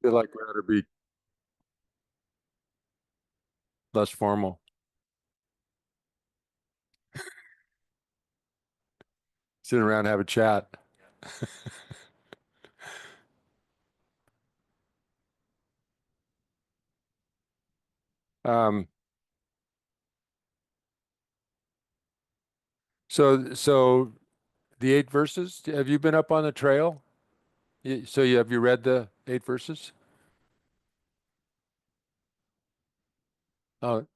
Feel like we ought to be less formal. Sit around and have a chat. Um, so the eight verses, have you been up on the trail? Have you read the eight verses? Oh,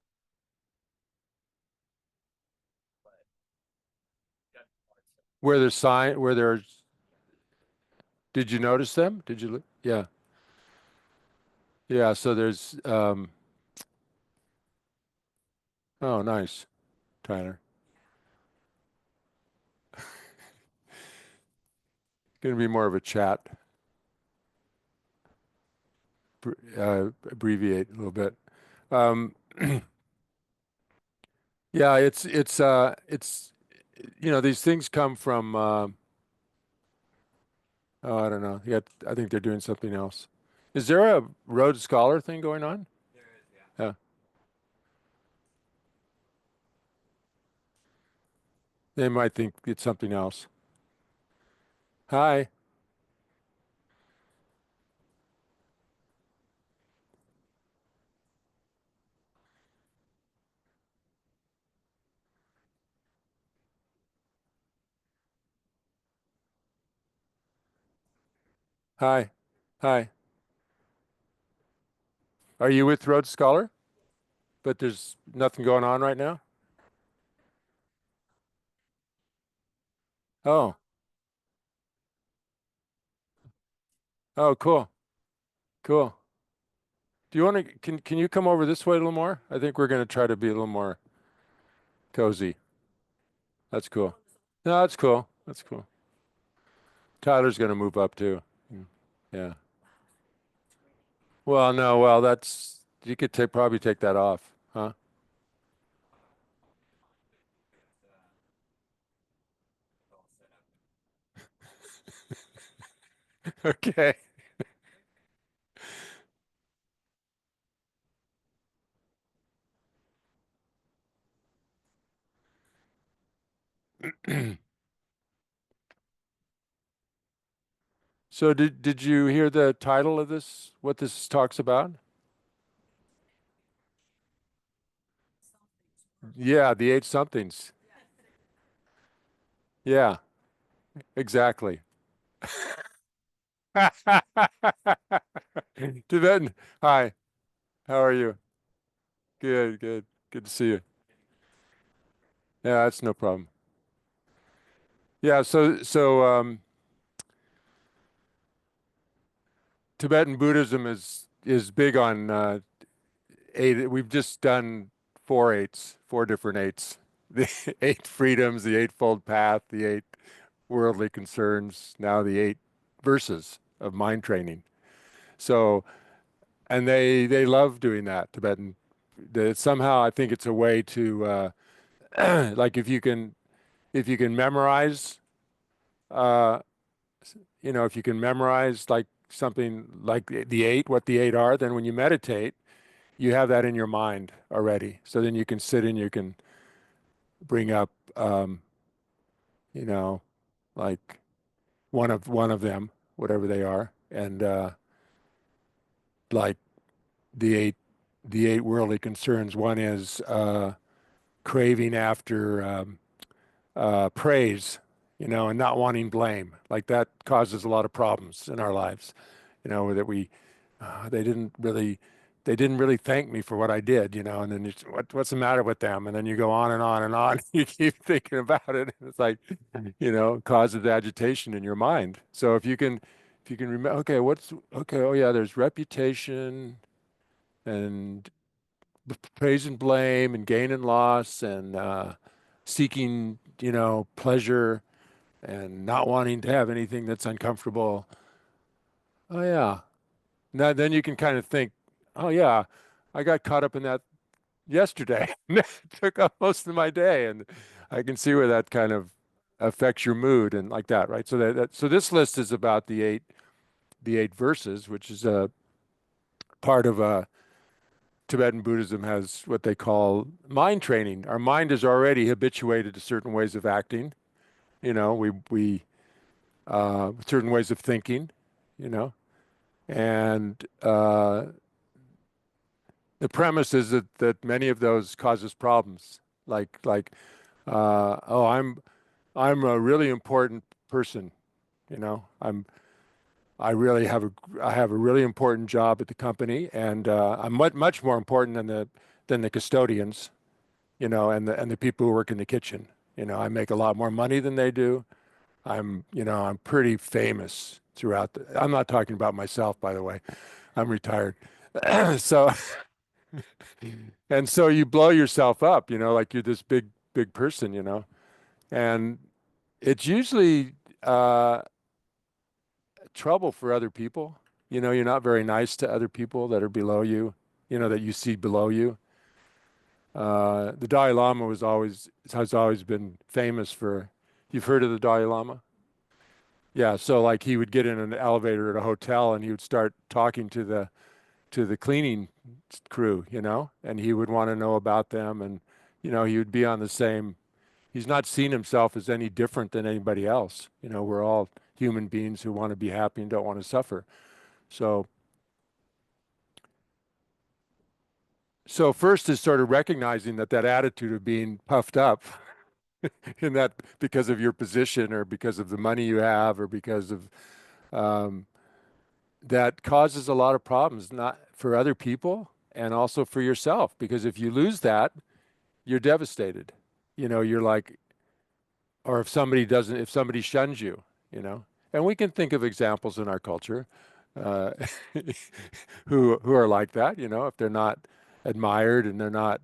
where there's, did you notice them? Yeah. Yeah. So oh, nice, Tyler. Going to be more of a chat, abbreviate a little bit. Um, yeah, these things come from, oh, I don't know. Yeah, I think they're doing something else. Is there a Rhodes Scholar thing going on? Yeah. They might think it's something else. Hi. Hi. Hi. Are you with Rhodes Scholar? But there's nothing going on right now? Oh. Oh, cool. Cool. Do you want to can you come over this way a little more? I think we're going to try to be a little more cozy. That's cool. No, that's cool. That's cool. Tyler's going to move up too. Mm. Yeah. Well, no, well, that's you could probably take that off, huh? Okay. So did you hear the title of this, what this talks about? Yeah, the eight somethings. Yeah, exactly. Tibetan. Hi, how are you? Good, good. Good to see you. Yeah, that's no problem. Yeah, Tibetan Buddhism is big on eight. We've just done four eights, four different eights. The eight freedoms, the eightfold path, the eight worldly concerns, now the eight verses of mind training. So, and they love doing that, Tibetan. Somehow I think it's a way to like if you can memorize uh if you can memorize like something like the eight, what the eight are, then when you meditate, you have that in your mind already. So then you can sit and you can bring up you know, like one of them, whatever they are, and like the eight the eight worldly concerns. One is craving after praise, and not wanting blame. Like that causes a lot of problems in our lives. That they didn't really thank me for what I did, and then what's the matter with them? And then you go on and on and on. You keep thinking about it. It's like, causes agitation in your mind. So if you can remember, okay, okay, oh yeah, there's reputation and praise and blame and gain and loss and seeking, pleasure and not wanting to have anything that's uncomfortable. Oh yeah. Now then you can kind of think, oh yeah, I got caught up in that yesterday. It took up most of my day, and I can see where that kind of affects your mood and like that, right? So so this list is about the eight verses, which is part of Tibetan Buddhism has what they call mind training. Our mind is already habituated to certain ways of acting. We certain ways of thinking. You know, and the premise is that many of those causes problems. Like oh, I'm a really important person. You know, I really have I have a really important job at the company, and I'm much more important than the custodians, and the people who work in the kitchen. I make a lot more money than they do. I'm pretty famous throughout I'm not talking about myself, by the way. I'm retired. So, and so you blow yourself up, like you're this big person, and it's usually trouble for other people. You're not very nice to other people that are below you, that you see below you. The Dalai Lama has always been famous for, you've heard of the Dalai Lama? Yeah, so like he would get in an elevator at a hotel and he would start talking to the cleaning crew, and he would want to know about them, and he would be on the same. He's not seen himself as any different than anybody else. We're all human beings who want to be happy and don't want to suffer. So, so first is sort of recognizing that attitude of being puffed up in that because of your position or because of the money you have or because of um, that causes a lot of problems, not for other people and also for yourself. Because if you lose that, you're devastated. You're like, or if somebody shuns you, and we can think of examples in our culture uh, who are like that, if they're not admired and they're not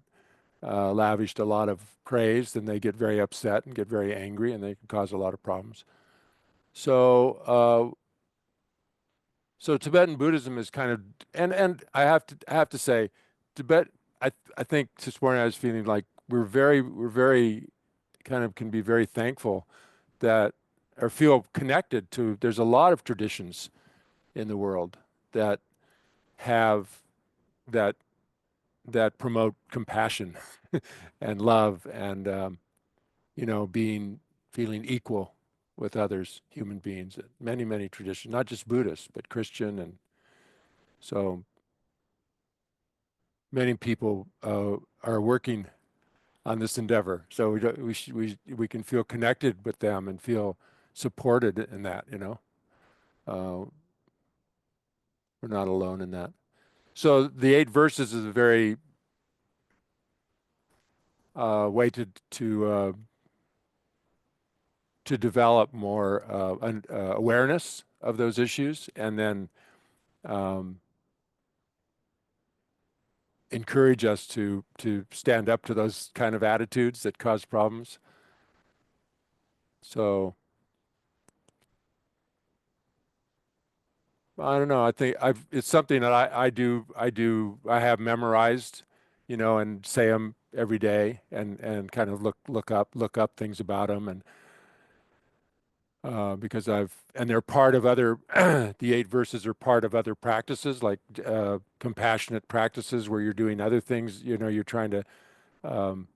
lavished a lot of praise, then they get very upset and get very angry, and they can cause a lot of problems. So, so Tibetan Buddhism is kind of, and I have to say, Tibet. I think this morning I was feeling like we're very kind of can be very thankful that or feel connected to. There's a lot of traditions in the world that have that that promote compassion and love and being feeling equal with others, human beings. Many traditions, not just Buddhist, but Christian, and so many people are working on this endeavor. So we can feel connected with them and feel supported in that. Uh, we're not alone in that. So the 8 verses is a very way to develop more awareness of those issues, and then um, encourage us to stand up to those kind of attitudes that cause problems. So I don't know. I think it's something that I have memorized, and say them every day, and kind of look up things about them, and because and they're part of other, the 8 verses are part of other practices, like compassionate practices where you're doing other things, you're trying to, um,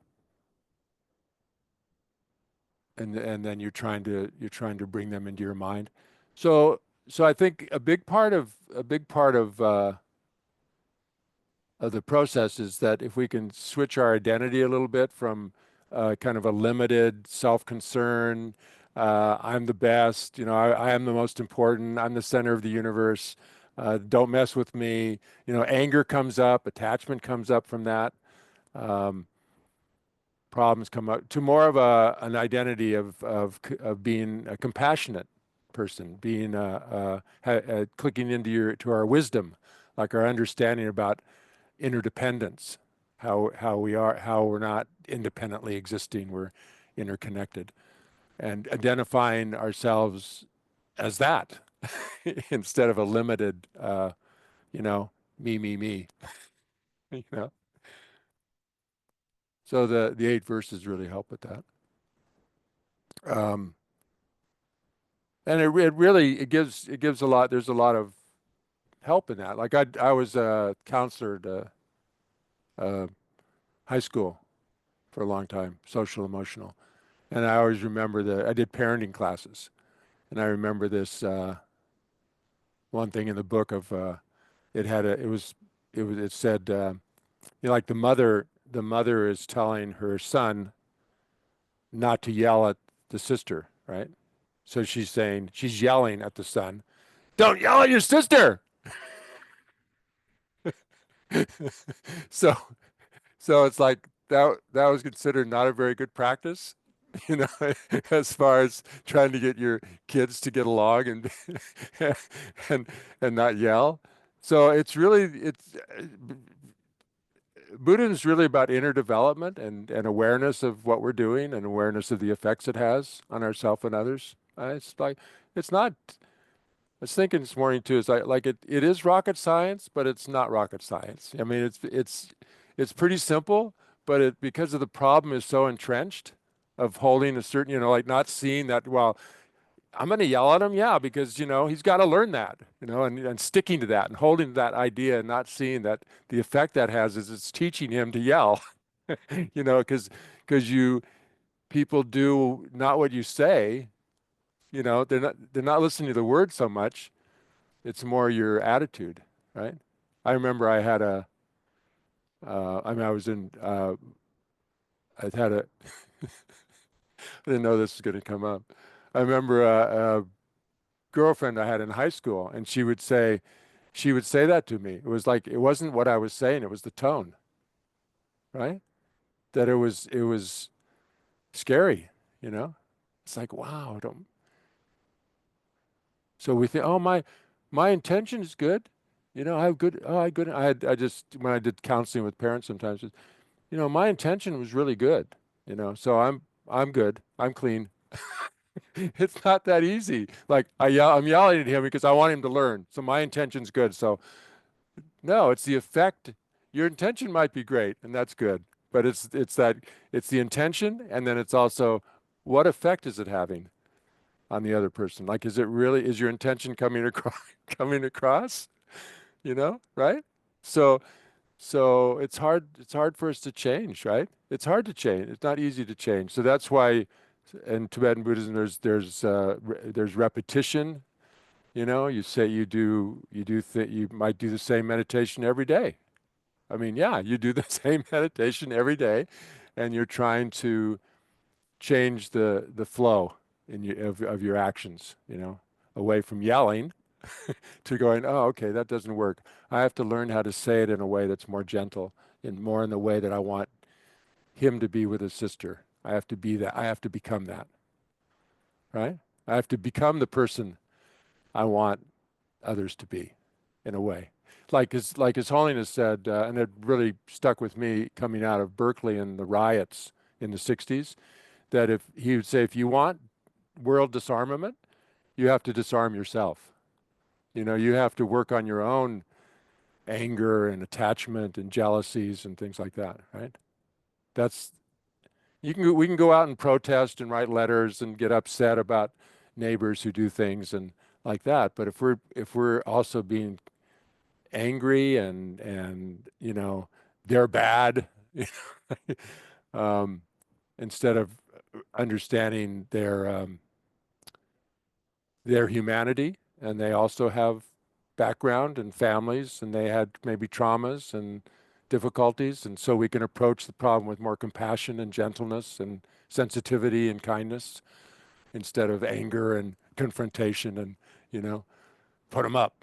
and then you're trying to bring them into your mind. So, so I think a big part of the process is that if we can switch our identity a little bit from kind of a limited self-concern, I'm the best, I am the most important, I'm the center of the universe, don't mess with me. Anger comes up, attachment comes up from that. Um, Problems come up to more of an identity of being a compassionate person, being clicking to our wisdom, like our understanding about interdependence, how we're not independently existing, we're interconnected, and identifying ourselves as that instead of a limited, you know, me, you know. So the 8 verses really help with that. Um, and it really it gives a lot. There's a lot of help in that. Like I was a counselor at high school for a long time, social emotional, and I always remember that I did parenting classes, and I remember this one thing in the book of it had a it said like the mother is telling her son not to yell at the sister, right? So she's yelling at the son, "Don't yell at your sister." So so it's like that was considered not a very good practice, you know, as far as trying to get your kids to get along and and and not yell. So it's Buddhism is really about inner development and awareness of what we're doing and awareness of the effects it has on ourselves and others. It's like it's not. I was thinking this morning too. It's like it is rocket science, but it's not rocket science. I mean, it's pretty simple, but it because of the problem is so entrenched of holding a certain, like not seeing that. Well, I'm going to yell at him, yeah, because he's got to learn that, and sticking to that and holding to that idea and not seeing that the effect that has is it's teaching him to yell, because you people do not what you say, they're not listening to the word so much. It's more your attitude, right? I remember I mean, I had a, I didn't know this was going to come up. I remember a girlfriend I had in high school, and she would say that to me. It was like, it wasn't what I was saying, it was the tone, right? That it was scary, you know? It's like, wow, don't, so we think, oh, my intention is good. I have good, oh, I just, when I did counseling with parents sometimes, my intention was really good, so I'm good. I'm clean. It's not that easy. Like I'm yelling at him because I want him to learn. So my intention's good. So no, it's the effect. Your intention might be great, and that's good, but it's the intention, and then it's also what effect is it having on the other person? Like, is your intention coming across, coming across? Right? So it's hard for us to change, right? It's hard to change. It's not easy to change. So that's why in Tibetan Buddhism there's repetition. You say you might do the same meditation every day. I mean, yeah, you do the same meditation every day, and you're trying to change the flow of your actions, away from yelling to going, oh, okay, that doesn't work. I have to learn how to say it in a way that's more gentle and more in the way that I want him to be with his sister. I have to be that. I have to become that, right? I have to become the person I want others to be in a way. Like His Holiness said, and it really stuck with me coming out of Berkeley and the riots in the 60s, that if he would say, if you want world disarmament, you have to disarm yourself. You have to work on your own anger and attachment and jealousies and things like that, right? That's we can go out and protest and write letters and get upset about neighbors who do things and like that. But if we're also being angry and they're bad, um, instead of understanding their humanity, and they also have background and families, and they had maybe traumas and difficulties, and so we can approach the problem with more compassion and gentleness and sensitivity and kindness instead of anger and confrontation and you know put them up,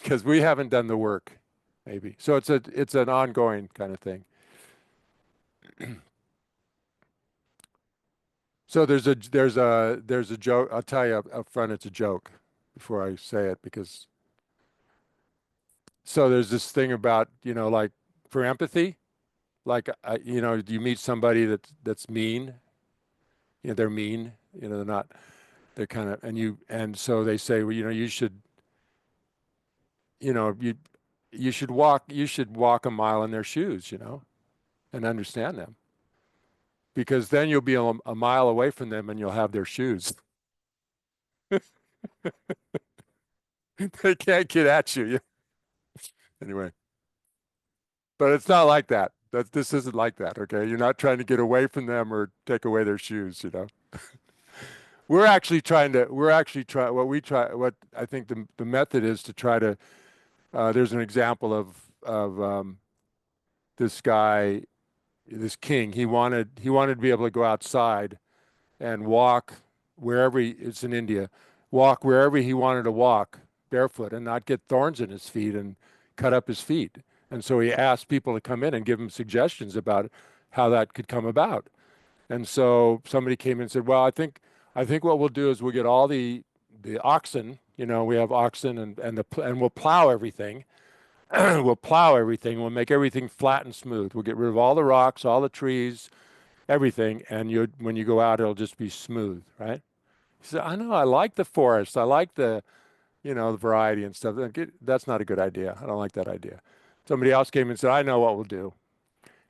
because we haven't done the work maybe. So it's an ongoing kind of thing. So there's a joke. I'll tell you up front, it's a joke before I say it, because so there's this thing about, like for empathy, like you meet somebody that's mean, they're mean, they're not, they're kind of, and so they say, well, you know, you you should walk a mile in their shoes, and understand them, because then you'll be a mile away from them and you'll have their shoes. They can't get at you. Anyway, but it's not like that. This isn't like that, okay? You're not trying to get away from them or take away their shoes, you know. We're actually try what we try what I think the method is to try to there's an example of this guy, this king. He wanted to be able to go outside and walk it's in India, walk wherever he wanted to walk barefoot and not get thorns in his feet and cut up his feet. And so he asked people to come in and give him suggestions about how that could come about. And so somebody came in and said, "Well, I think what we'll do is we'll get all the oxen. You know, we have oxen and we'll plow everything. We'll plow everything. We'll make everything flat and smooth. We'll get rid of all the rocks, all the trees, everything. And when you go out, it'll just be smooth, right?" He said, "I know. I like the forest. I like the variety and stuff. That's not a good idea. I don't like that idea." Somebody else came and said, "I know what we'll do.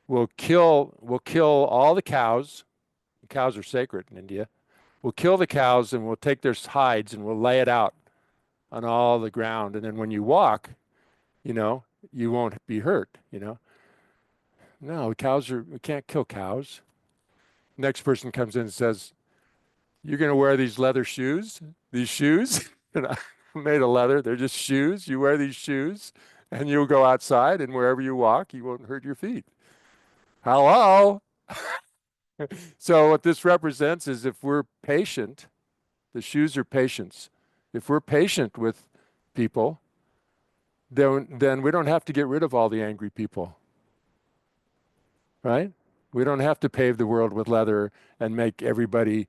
We'll kill all the cows. Cows are sacred in India. We'll kill the cows and we'll take their hides and we'll lay it out on all the ground. And then when you walk, you know, you won't be hurt, you know." No, we can't kill cows. Next person comes in and says, "You're going to wear these leather shoes, these shoes?" And I made of leather. They're just shoes. You wear these shoes and you'll go outside and wherever you walk, you won't hurt your feet. Hello? So what this represents is if we're patient, the shoes are patience. If we're patient with people, then we don't have to get rid of all the angry people, right? We don't have to pave the world with leather and make everybody,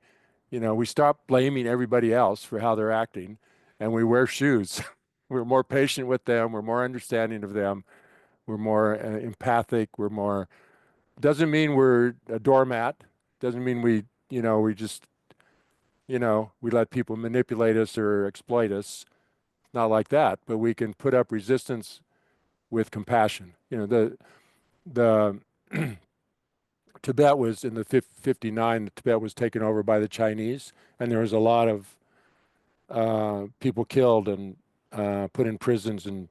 we stop blaming everybody else for how they're acting and we wear shoes. We're more patient with them. We're more understanding of them. We're more empathic. Doesn't mean we're a doormat. Doesn't mean we just, we let people manipulate us or exploit us. Not like that, but we can put up resistance with compassion. The Tibet was in the 59, Tibet was taken over by the Chinese, and there was a lot of people killed and put in prisons and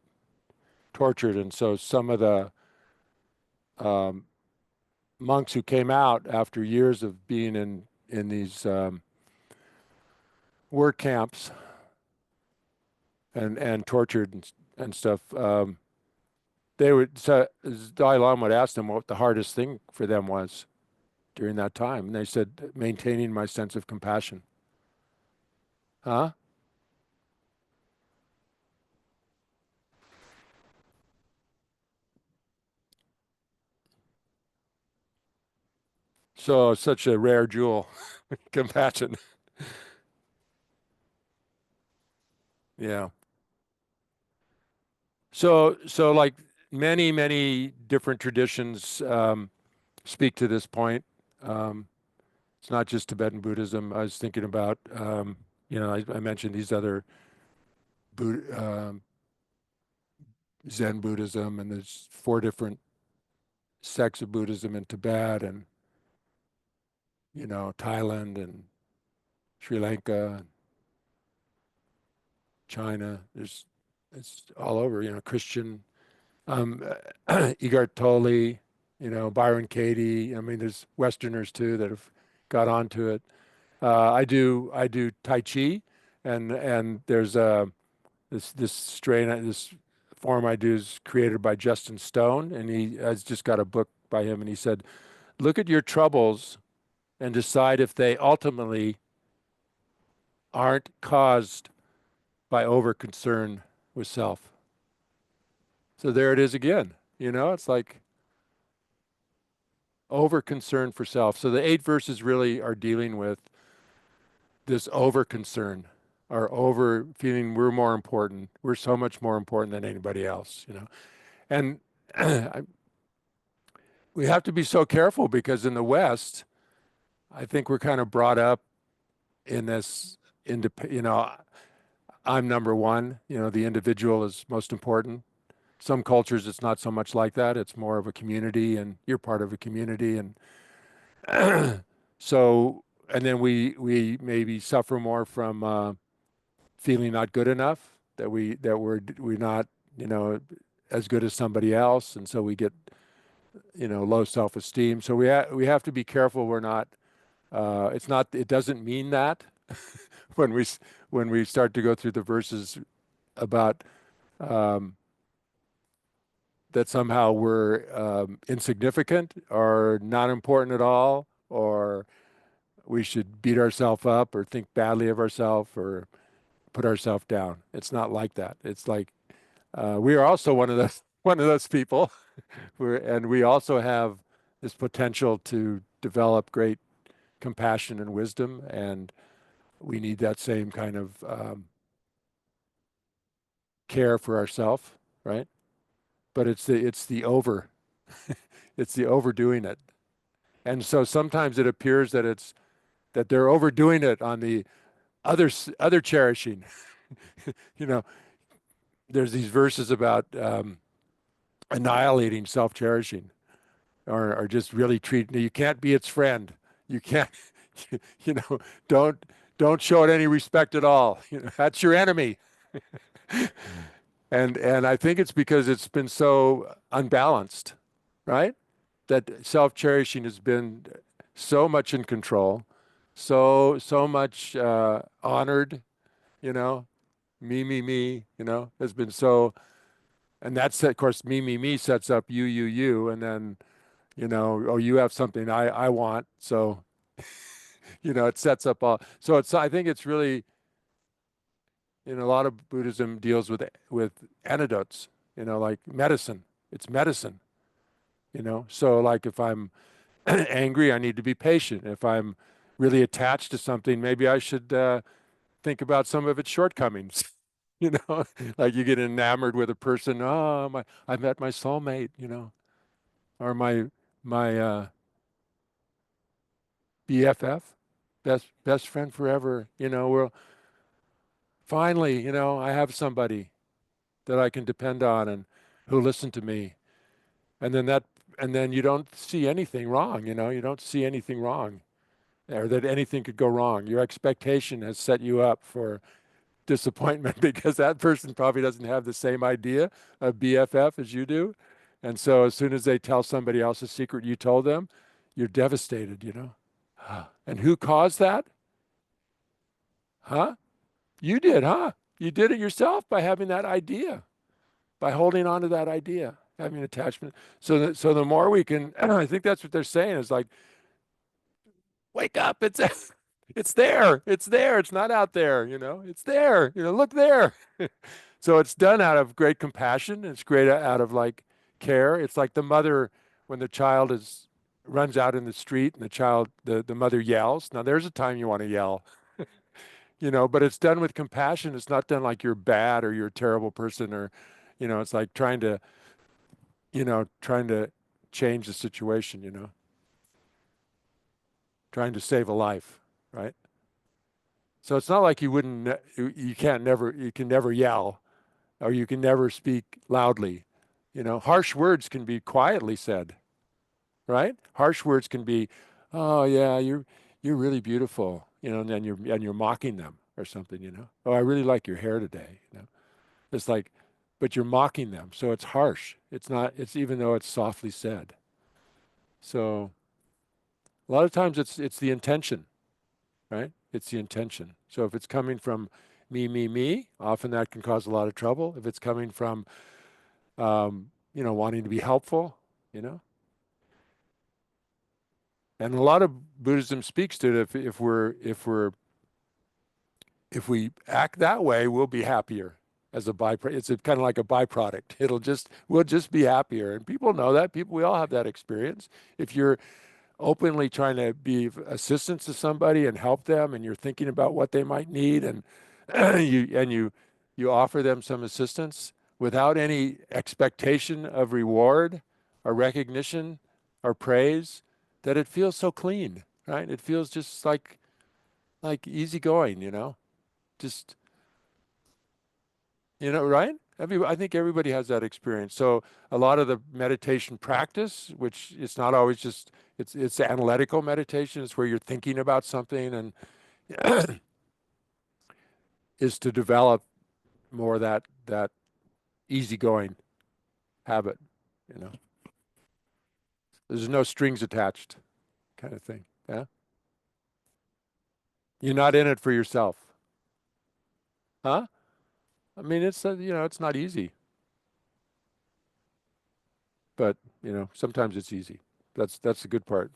tortured. And so some of the um, monks who came out after years of being in these work camps and tortured and stuff, Dalai Lama would ask them what the hardest thing for them was during that time. And they said, maintaining my sense of compassion. Huh? So such a rare jewel, compassion. Yeah. So like many different traditions speak to this point. Um, it's not just Tibetan Buddhism. I was thinking about, I mentioned these other Zen Buddhism, and there's 4 different sects of Buddhism in Tibet and, Thailand and Sri Lanka, China. It's all over, Christian, um, Eckhart Tolle, Byron Katie. I mean, there's Westerners too that have got onto it. I do Tai Chi, and there's this strain, this form I do is created by Justin Stone, and he has just got a book by him, and he said, look at your troubles and decide if they ultimately aren't caused by over concern with self. So there it is again. It's like over concern for self. So the 8 verses really are dealing with this over concern, or over feeling we're more important. We're so much more important than anybody else. And we have to be so careful because in the West, I think we're kind of brought up in this, I'm number one, the individual is most important. Some cultures, it's not so much like that. It's more of a community and you're part of a community. And so, and then we maybe suffer more from feeling not good enough, that we're not, you know, as good as somebody else, and so we get, low self-esteem. So we have to be careful we're not. It's not. It doesn't mean that when when we start to go through the verses about um, that somehow we're insignificant or not important at all, or we should beat ourselves up or think badly of ourselves or put ourselves down. It's not like that. It's like we are also one of those people, and we also have this potential to develop great compassion and wisdom, and we need that same kind of care for ourselves, right? But it's the overdoing it, and so sometimes it appears that they're overdoing it on the other cherishing. you know, there's these verses about annihilating self-cherishing, or just really treating. You can't be its friend. You can't. You know, don't don't show it any respect at all. That's your enemy. And I think it's because it's been so unbalanced, right? That self-cherishing has been so much in control, so much honored, you know, me, has been so, and that's of course me sets up you, and then oh, you have something I want, so it sets up all. So I think it's really, a lot of Buddhism deals with antidotes, like medicine. It's medicine, So like if I'm angry, I need to be patient. If I'm really attached to something, maybe I should think about some of its shortcomings. You know, like you get enamored with a person. Oh, I met my soulmate. Or my BFF, best friend forever. Well, finally, I have somebody that I can depend on and who listen to me. And then you don't see anything wrong. You don't see anything wrong, or that anything could go wrong. Your expectation has set you up for disappointment because that person probably doesn't have the same idea of BFF as you do. And so as soon as they tell somebody else a secret you told them, you're devastated. And who caused that? Huh? You did, huh? You did it yourself by having that idea, by holding on to that idea, having attachment. So the more we can, I think that's what they're saying is like, wake up. It's there. It's there. It's not out there, It's there. Look there. So it's done out of great compassion. It's great out of like care. It's like the mother when the child is runs out in the street and the mother yells. Now there's a time you want to yell, but it's done with compassion. It's not done like you're bad or you're a terrible person, or, it's like trying to change the situation, trying to save a life, right? So it's not like you wouldn't, you can never yell, or you can never speak loudly. Harsh words can be quietly said, right? Harsh words can be, oh yeah, you're really beautiful, and you're mocking them or something, Oh, I really like your hair today. It's like, but you're mocking them, so it's harsh. It's not, it's even though it's softly said. So a lot of times it's the intention, right? It's the intention. So if it's coming from me, often that can cause a lot of trouble. If it's coming from, wanting to be helpful, you know, and a lot of Buddhism speaks to it. If we act that way, we'll be happier as a byproduct. It's kind of like a byproduct. We'll just be happier, and people know that. We all have that experience. If you're openly trying to be assistance to somebody and help them, and you're thinking about what they might need, and you offer them some assistance without any expectation of reward or recognition or praise, that it feels so clean, right? It feels just like easy going, just right? I think everybody has that experience. So a lot of the meditation practice, which it's not always just it's analytical meditation. It's where you're thinking about something, and is to develop more that easygoing habit, you know. There's no strings attached kind of thing. Yeah. You're not in it for yourself. Huh? I mean, it's not easy, but sometimes it's easy. That's the good part.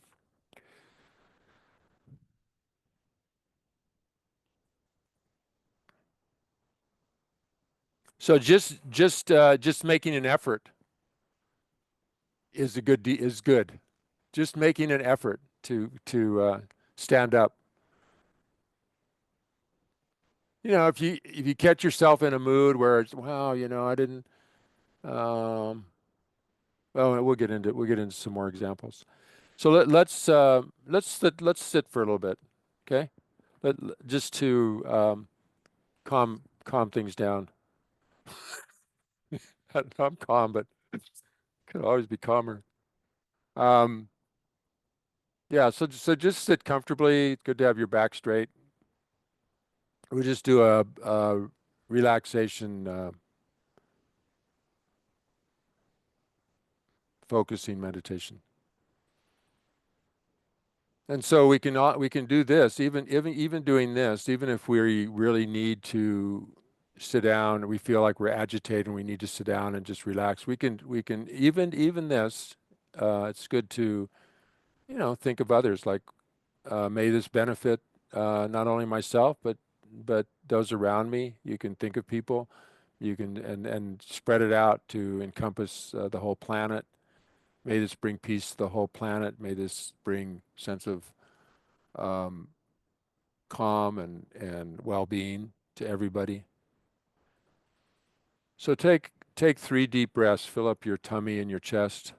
So just making an effort is good. Just making an effort to stand up. If you catch yourself in a mood where it's, wow, I didn't. Um, well, we'll get into some more examples. So let's sit for a little bit, okay? Just to calm things down. I'm calm, but could always be calmer. Um, yeah. So just sit comfortably. It's good to have your back straight. We just do a relaxation, focusing meditation. And so we can do this even doing this, even if we really need to sit down, we feel like we're agitated and we need to sit down and just relax. We can even this. It's good to think of others, like may this benefit not only myself but those around me. You can think of people, you can and spread it out to encompass the whole planet. May this bring peace to the whole planet. May this bring sense of um, calm and well-being to everybody. So take 3 deep breaths. Fill up your tummy and your chest.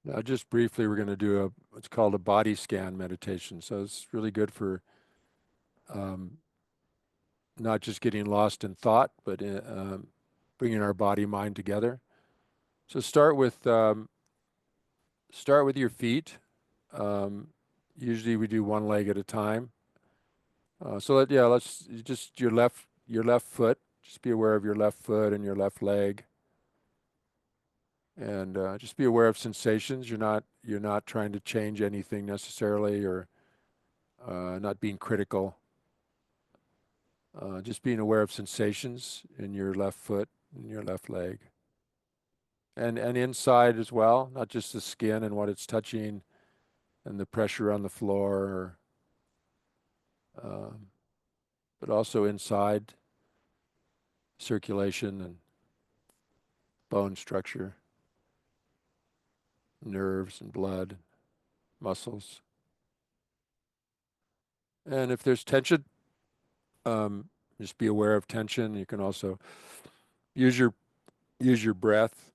Now, just briefly, we're going to do what's called a body scan meditation. So it's really good for um, not just getting lost in thought, but bringing our body mind together. So start with your feet. Um, Usually we do one leg at a time. Let's just your left foot. Just be aware of your left foot and your left leg, and just be aware of sensations. You're not trying to change anything necessarily, or not being critical. Just being aware of sensations in your left foot and your left leg, and inside as well, not just the skin and what it's touching, and the pressure on the floor, um, but also inside circulation and bone structure, nerves and blood, muscles. And if there's tension, um, just be aware of tension. You can also use your use your breath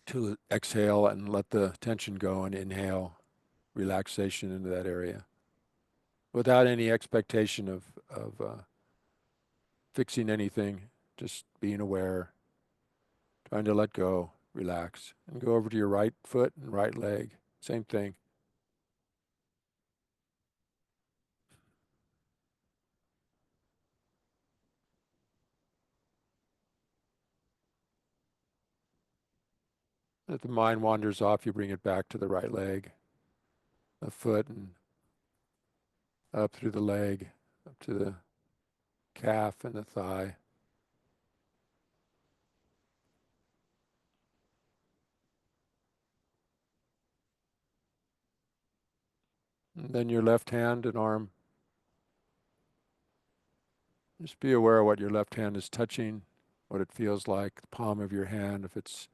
to exhale and let the tension go, and inhale relaxation into that area without any expectation of fixing anything. Just being aware, trying to let go, relax, and go over to your right foot and right leg. Same thing. If the mind wanders off, you bring it back to the right leg, the foot, and up through the leg, up to the calf and the thigh. And then your left hand and arm. Just be aware of what your left hand is touching, what it feels like, the palm of your hand, if it's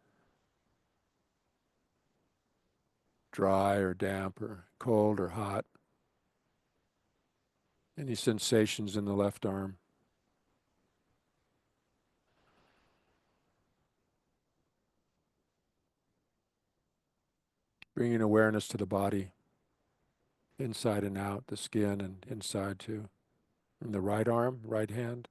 dry or damp or cold or hot. Any sensations in the left arm? Bringing awareness to the body, inside and out, the skin and inside too. And the right arm, right hand.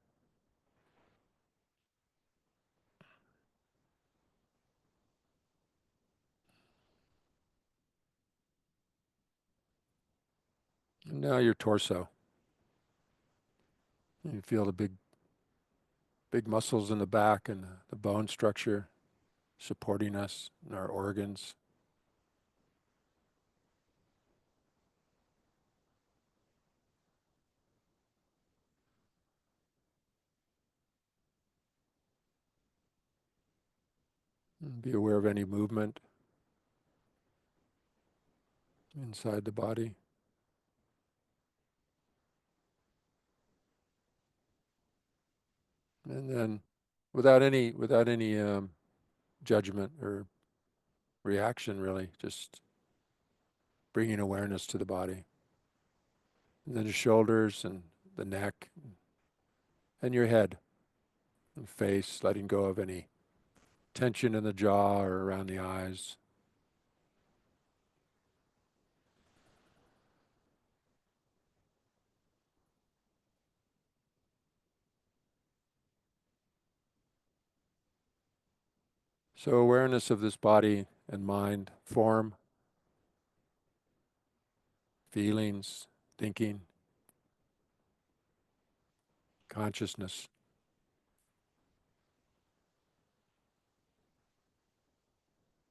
And now your torso. You feel the big muscles in the back and the bone structure supporting us and our organs. And be aware of any movement inside the body. And then without any judgment or reaction really, just bringing awareness to the body. And then the shoulders and the neck and your head and face, letting go of any tension in the jaw or around the eyes. So awareness of this body and mind, form, feelings, thinking, consciousness.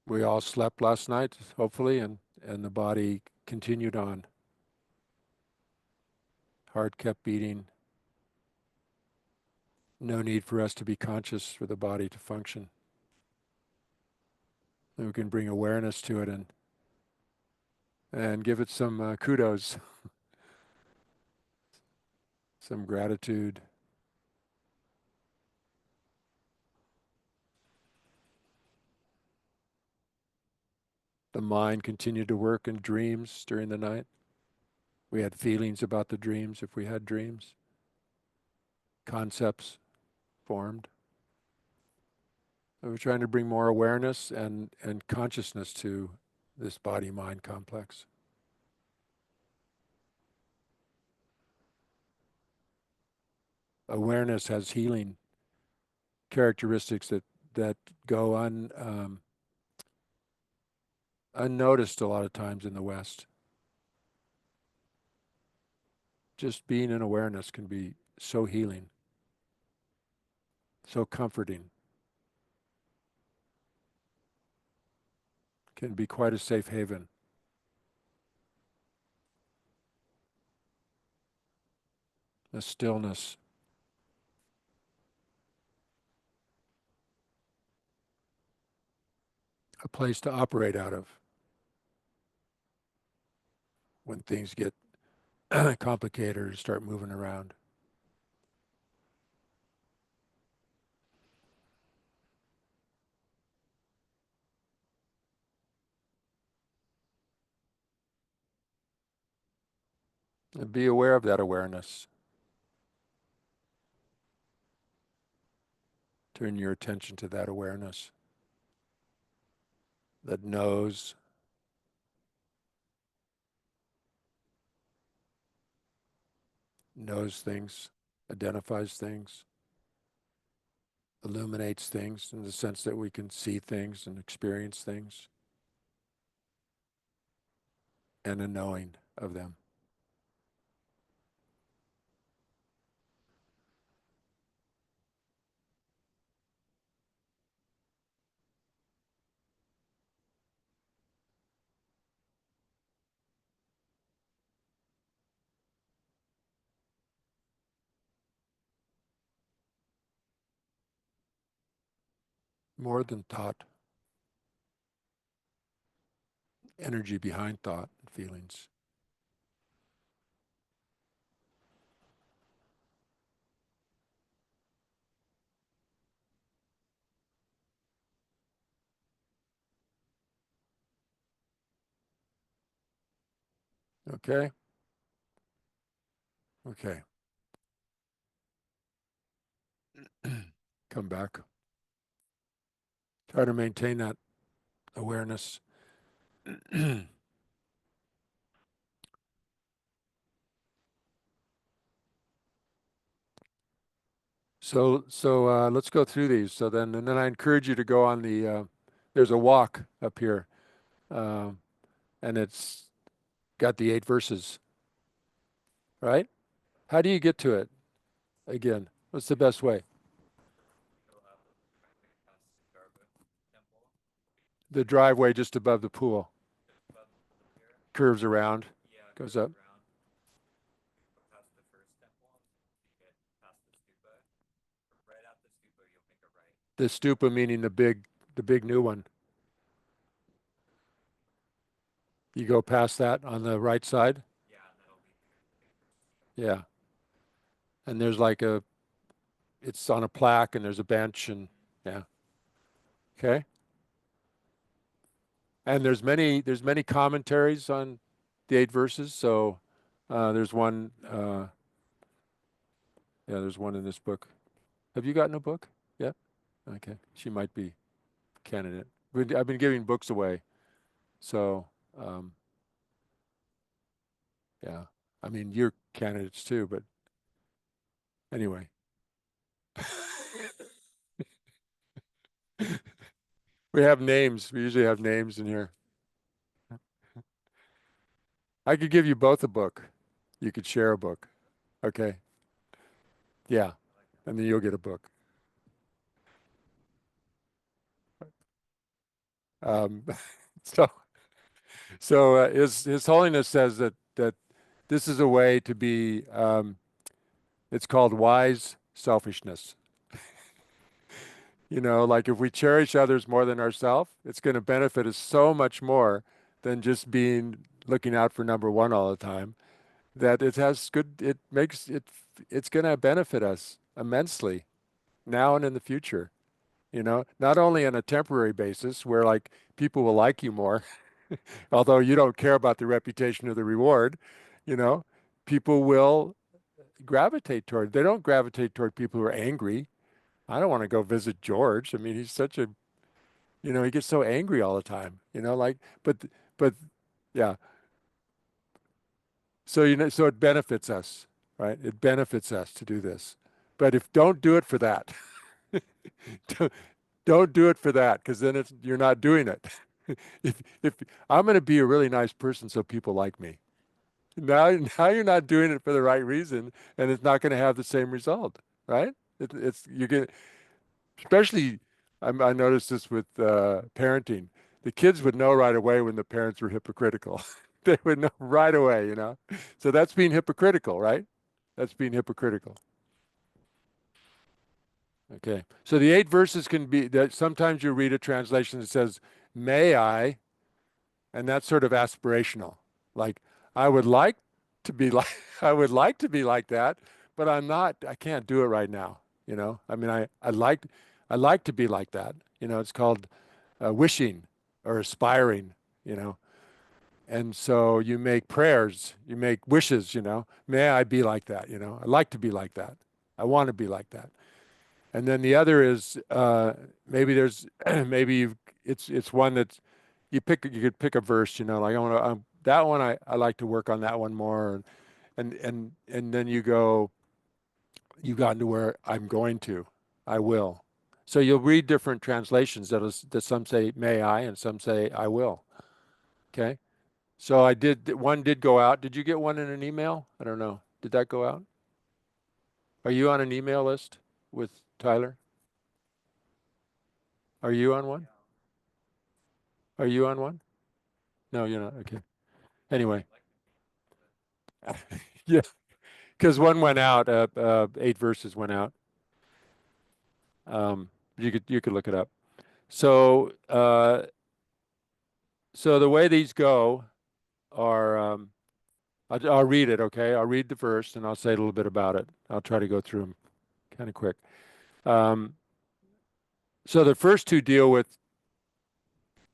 We all slept last night, hopefully, and the body continued on. Heart kept beating. No need for us to be conscious for the body to function. And we can bring awareness to it and give it some kudos, some gratitude. The mind continued to work in dreams during the night. We had feelings about the dreams if we had dreams. Concepts formed. So we're trying to bring more awareness and consciousness to this body-mind complex. Awareness has healing characteristics that go unnoticed a lot of times in the West. Just being in awareness can be so healing, so comforting, can be quite a safe haven. A stillness, a place to operate out of when things get complicated or start moving around. And be aware of that awareness. Turn your attention to that awareness that knows things, identifies things, illuminates things in the sense that we can see things and experience things, and a knowing of them. More than thought, energy behind thought and feelings. Okay? Okay. Come back. Try to maintain that awareness. So let's go through these. So then, and then I encourage you to go on the. There's a walk up here, um, and it's got the 8 verses, right? How do you get to it again? What's the best way? The driveway just above the pool curves around, goes up. The stupa meaning the big new one. You go past that on the right side. Yeah, and there's like it's on a plaque, and there's a bench, and yeah, okay. And there's many commentaries on the 8 verses. So there's one. Yeah, there's one in this book. Have you gotten a book yet? Okay, she might be candidate. I've been giving books away, so um, yeah. I mean, you're candidates too, but anyway. We have names. We usually have names in here. I could give you both a book. You could share a book. Okay. Yeah. And then you'll get a book. Um, so His Holiness says that this is a way to be. It's called wise selfishness. You know, like if we cherish others more than ourselves, it's going to benefit us so much more than just being looking out for number one all the time. That it has good. It makes it. It's going to benefit us immensely now and in the future. You know, not only on a temporary basis where like people will like you more, although you don't care about the reputation or the reward, you know, people will gravitate toward. They don't gravitate toward people who are angry. I don't want to go visit George. I mean, he's such a, he gets so angry all the time, like, but yeah. So, so it benefits us, right? It benefits us to do this. But if don't do it for that, don't, don't do it for that, because then you're not doing it. If I'm going to be a really nice person so people like me. Now you're not doing it for the right reason, and it's not going to have the same result, right? You're going especially. I noticed this with parenting. The kids would know right away when the parents were hypocritical. They would know right away. So that's being hypocritical, right? That's being hypocritical. Okay. So the 8 verses can be that sometimes you read a translation that says, "May I," and that's sort of aspirational. Like, I would like to be like I would like to be like that, but I'm not. I can't do it right now. I mean, I like to be like that. It's called wishing or aspiring. You know, and so you make prayers, you make wishes. May I be like that. I like to be like that. I want to be like that. And then the other is maybe there's maybe it's one that you could pick a verse, like I want to that one I like to work on that one more, and then you got into where I'm going to, I will. So you'll read different translations that some say may I and some say I will. Okay. So one did go out. Did you get one in an email? I don't know. Did that go out? Are you on an email list with Tyler? Are you on one? Are you on one? No, you're not. Okay. Anyway, yeah, because one went out. 8 verses went out. You could look it up. So so the way these go are, I'll read it. Okay, I'll read the verse and I'll say a little bit about it. I'll try to go through them kind of quick. Um, so the first two deal with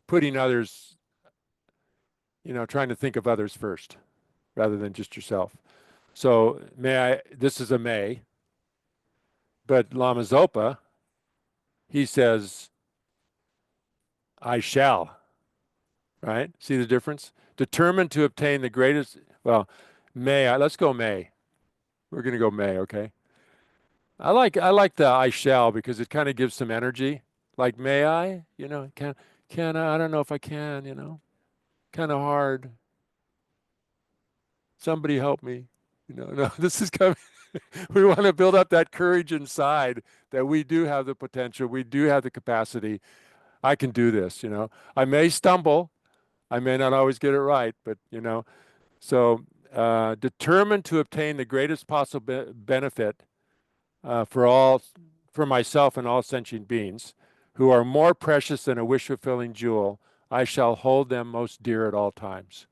putting others, trying to think of others first rather than just yourself. So this is a may, but Lama Zopa, he says, I shall, right? See the difference? Determined to obtain the greatest, well, let's go may. We're going to go may, okay? I like the I shall because it kind of gives some energy. Like, may I? Can I? I don't know if I can, kind of hard. Somebody help me. No, this is coming. We want to build up that courage inside that we do have the potential, we do have the capacity. I can do this. I may stumble, I may not always get it right, but so determined to obtain the greatest possible benefit for all, for myself and all sentient beings, who are more precious than a wish-fulfilling jewel, I shall hold them most dear at all times.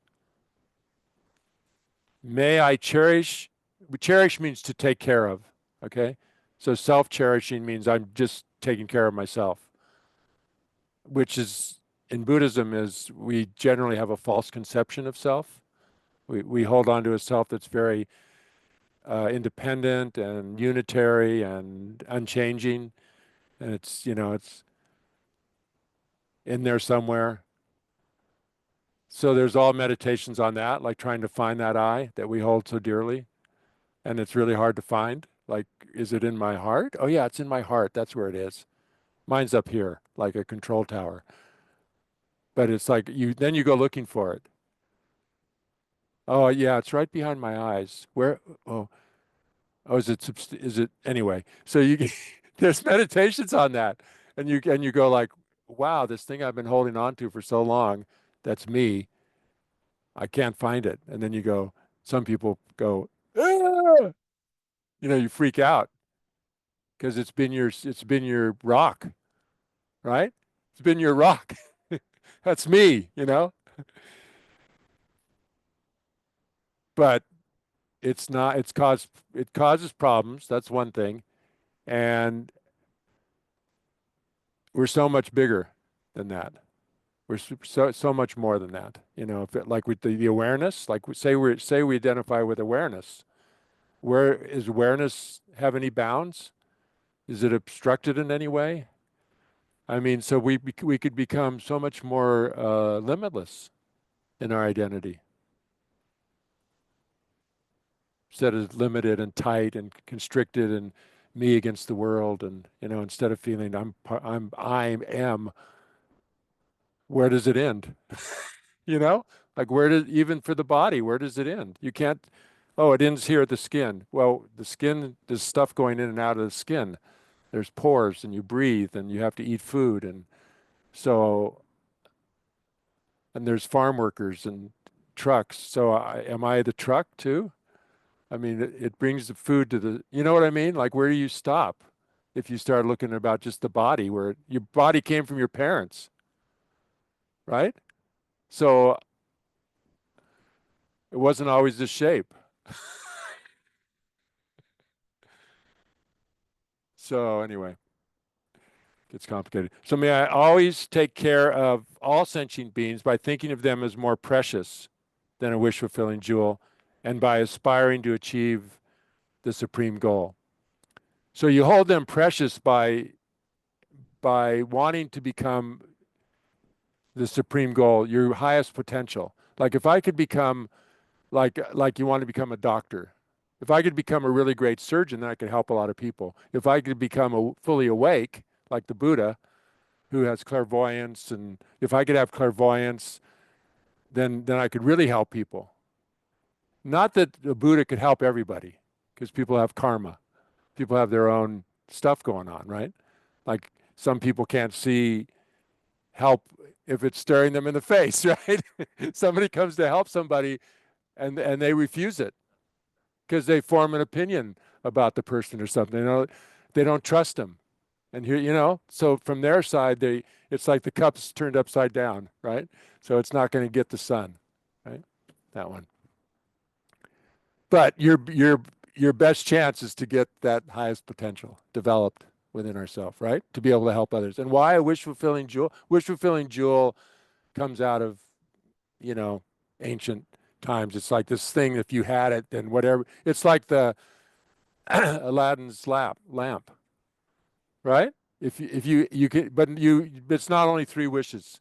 May I cherish. Cherish means to take care of. Okay. So self-cherishing means I'm just taking care of myself, which is in Buddhism is we generally have a false conception of self. We hold on to a self that's very independent and unitary and unchanging. And it's in there somewhere. So there's all meditations on that, like trying to find that I that we hold so dearly. And it's really hard to find. Like, is it in my heart? Oh yeah, it's in my heart. That's where it is. Mine's up here, like a control tower. But it's like then you go looking for it. Oh yeah, it's right behind my eyes. Where? Oh, oh, is it anyway? So there's meditations on that, and you go like, wow, this thing I've been holding on to for so long, that's me. I can't find it. And then you go. Some people go, ah! You freak out because it's been your rock, right? It's been your rock. That's me. But it's not, it causes problems. That's one thing. And we're so much bigger than that. We're so much more than that. If like with the awareness, like say we identify with awareness. Where is awareness have any bounds? Is it obstructed in any way? I mean, so we could become so much more limitless in our identity instead of limited and tight and constricted and me against the world. And instead of feeling I am, where does it end? you know like where does, even for the body, where does it end? You can't. Oh, it ends here at the skin. Well, the skin, there's stuff going in and out of the skin. There's pores, and you breathe, and you have to eat food, and so, and there's farm workers and trucks. So am I the truck too? I mean, it brings the food to the, you know what I mean? Like, where do you stop if you start looking about just the body, where your body came from your parents, right? So it wasn't always this shape. So anyway, gets complicated. So may I always take care of all sentient beings by thinking of them as more precious than a wish-fulfilling jewel, and by aspiring to achieve the supreme goal. So you hold them precious by wanting to become the supreme goal, your highest potential. Like if I could become like you want to become a doctor. If I could become a really great surgeon, then I could help a lot of people. If I could become fully awake, like the Buddha, who has clairvoyance, and if I could have clairvoyance, then I could really help people. Not that the Buddha could help everybody, because people have karma. People have their own stuff going on, right? Like some people can't see help if it's staring them in the face, right? Somebody comes to help somebody and they refuse it because they form an opinion about the person or something. They don't trust them. And here, so from their side, it's like the cup's turned upside down, right? So it's not going to get the sun, right? That one. But your best chance is to get that highest potential developed within ourselves, right? To be able to help others. And why a wish fulfilling jewel? Wish fulfilling jewel comes out of, you know, ancient times. It's like this thing, if you had it, then whatever. It's like the Aladdin's lamp, right? If you can, but it's not only three wishes,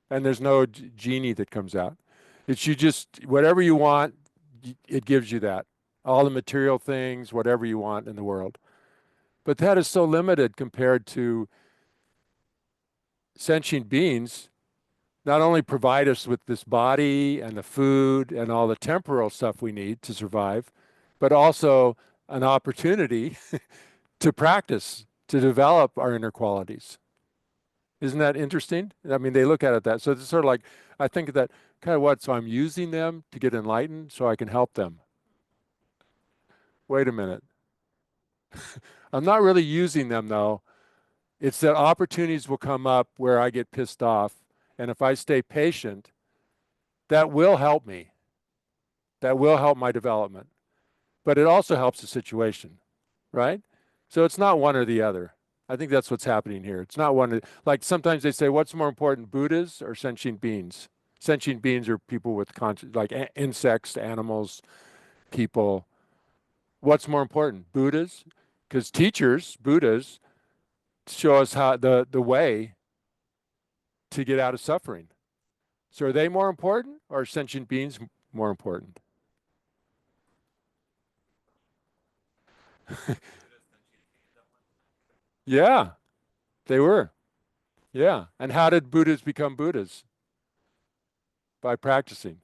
and there's no genie that comes out. It's you just whatever you want, it gives you that. All the material things, whatever you want in the world. But that is so limited compared to sentient beings. Not only provide us with this body and the food and all the temporal stuff we need to survive, but also an opportunity to practice, to develop our inner qualities. Isn't that interesting? I mean, they look at it that. So it's sort of like, I think that kind of what, so I'm using them to get enlightened so I can help them. Wait a minute. I'm not really using them though. It's that opportunities will come up where I get pissed off. And if I stay patient, that will help me. That will help my development. But it also helps the situation, right? So it's not one or the other. I think that's what's happening here. It's not one, like sometimes they say, what's more important, Buddhas or sentient beings? Sentient beings are people with conscious, like insects, animals, people. What's more important, Buddhas? Because teachers, Buddhas, show us how the way to get out of suffering. So are they more important or are sentient beings more important? Yeah, they were. Yeah. And how did Buddhas become Buddhas? By practicing.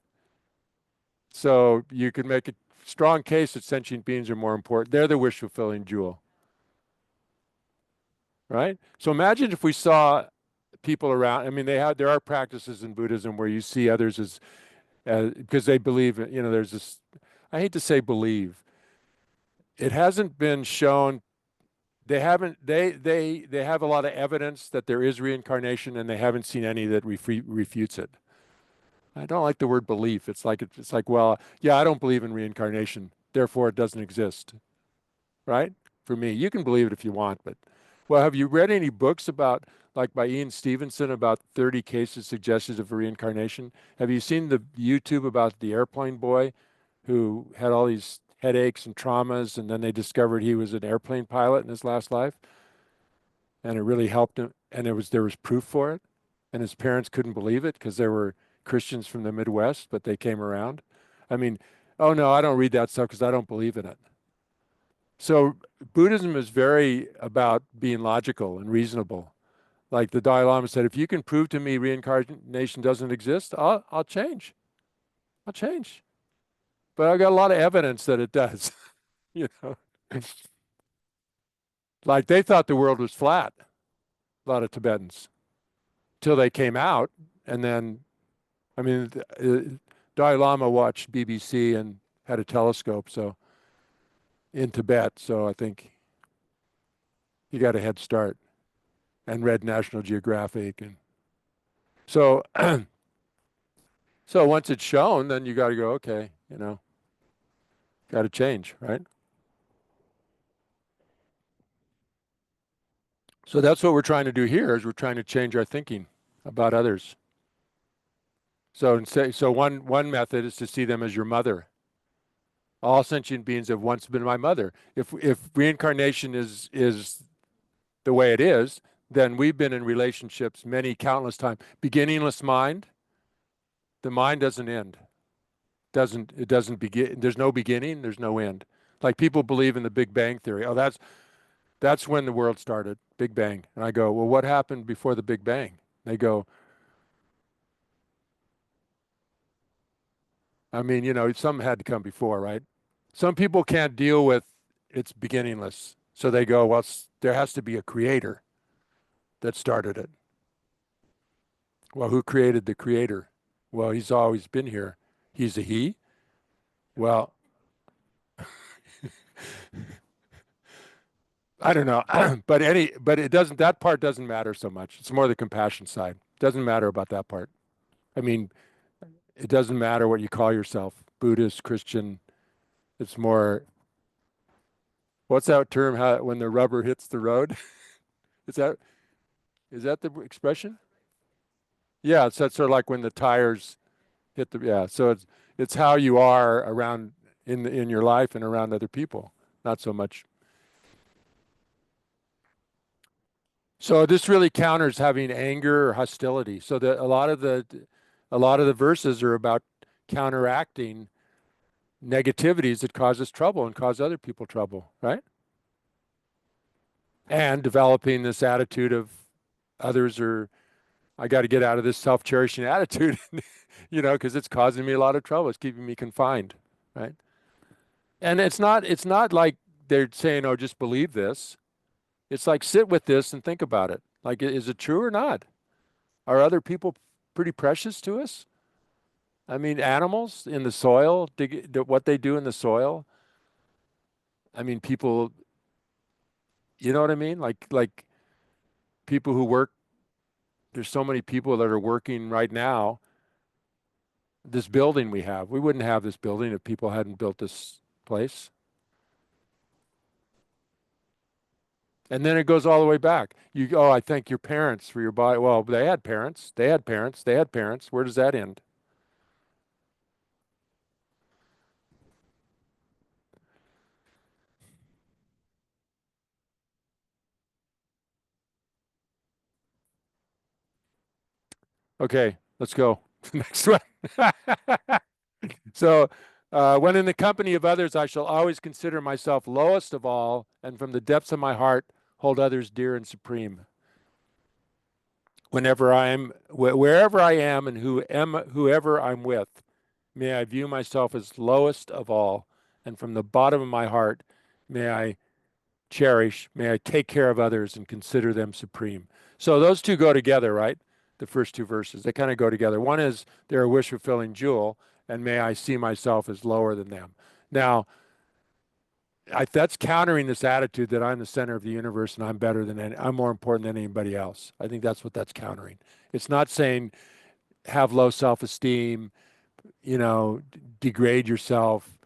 So you can make a strong case that sentient beings are more important. They're the wish fulfilling jewel, right? So imagine if we saw people around. I mean, there are practices in Buddhism where you see others as because they believe, there's this, I hate to say believe. It hasn't been shown. They haven't, they have a lot of evidence that there is reincarnation and they haven't seen any that refutes it. I don't like the word belief. It's like, well, yeah, I don't believe in reincarnation, therefore it doesn't exist, right? For me, you can believe it if you want, but well, have you read any books about like by Ian Stevenson about 30 cases suggested of reincarnation? Have you seen the YouTube about the airplane boy who had all these headaches and traumas and then they discovered he was an airplane pilot in his last life and it really helped him and there was proof for it and his parents couldn't believe it because they were Christians from the Midwest, but they came around. I mean, oh no, I don't read that stuff because I don't believe in it. So Buddhism is very about being logical and reasonable. Like the Dalai Lama said, if you can prove to me reincarnation doesn't exist, I'll change. I'll change. But I've got a lot of evidence that it does. you know, like they thought the world was flat, a lot of Tibetans, till they came out. And then, I mean, Dalai Lama watched BBC and had a telescope, so in Tibet. So I think he got a head start and read National Geographic. And so, so once it's shown, then you got to go, okay, got to change, right? So that's what we're trying to do here is we're trying to change our thinking about others. So one method is to see them as your mother. All sentient beings have once been my mother. If reincarnation is the way it is, then we've been in relationships many countless times. Beginningless mind, the mind doesn't end. It doesn't begin. There's no beginning, there's no end. Like people believe in the Big Bang theory. Oh, that's when the world started, Big Bang. And I go, well, what happened before the Big Bang? They go, I mean, something had to come before, right? Some people can't deal with it's beginningless. So they go, well, there has to be a creator that started it. Well, who created the creator? Well, he's always been here. He's a he. Well, I don't know, but it doesn't. That part doesn't matter so much. It's more the compassion side. Doesn't matter about that part. I mean, it doesn't matter what you call yourself, Buddhist, Christian. It's more. What's that term? How when the rubber hits the road? Is that is that the expression? Yeah, it's that sort of like when the tires hit the. Yeah, so It's how you are around in your life and around other people, not so much. So this really counters having anger or hostility. So that a lot of the verses are about counteracting negativities that cause us trouble and cause other people trouble, right? And developing this attitude of others are, I got to get out of this self-cherishing attitude, because it's causing me a lot of trouble. It's keeping me confined, right? And it's not like they're saying, "Oh, just believe this." It's like sit with this and think about it. Like, is it true or not? Are other people pretty precious to us? I mean, animals in the soil, what they do in the soil. I mean, people, you know what I mean? Like people who work. There's so many people that are working right now. This building we have, we wouldn't have this building if people hadn't built this place. And then it goes all the way back. I thank your parents for your body. Well, they had parents. They had parents. They had parents. Where does that end? Okay, let's go. Next one. So, when in the company of others, I shall always consider myself lowest of all, and from the depths of my heart, hold others dear and supreme. Wherever I am, and whoever I'm with, may I view myself as lowest of all, and from the bottom of my heart, may I take care of others and consider them supreme. So those two go together, right? The first two verses, they kind of go together. One is they're a wish fulfilling jewel, and may I see myself as lower than them. Now, that's countering this attitude that I'm the center of the universe and I'm more important than anybody else. I think that's what that's countering. It's not saying have low self-esteem, degrade yourself,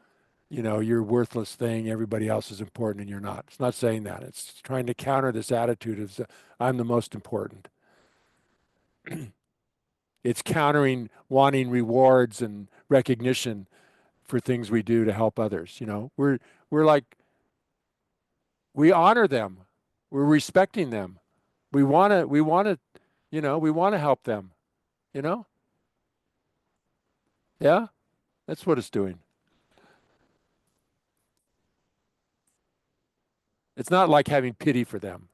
you're a worthless thing, everybody else is important and you're not. It's not saying that. It's trying to counter this attitude of I'm the most important. It's countering wanting rewards and recognition for things we do to help others. We're like we honor them. We're respecting them. We want to help them, you know? Yeah, that's what it's doing. It's not like having pity for them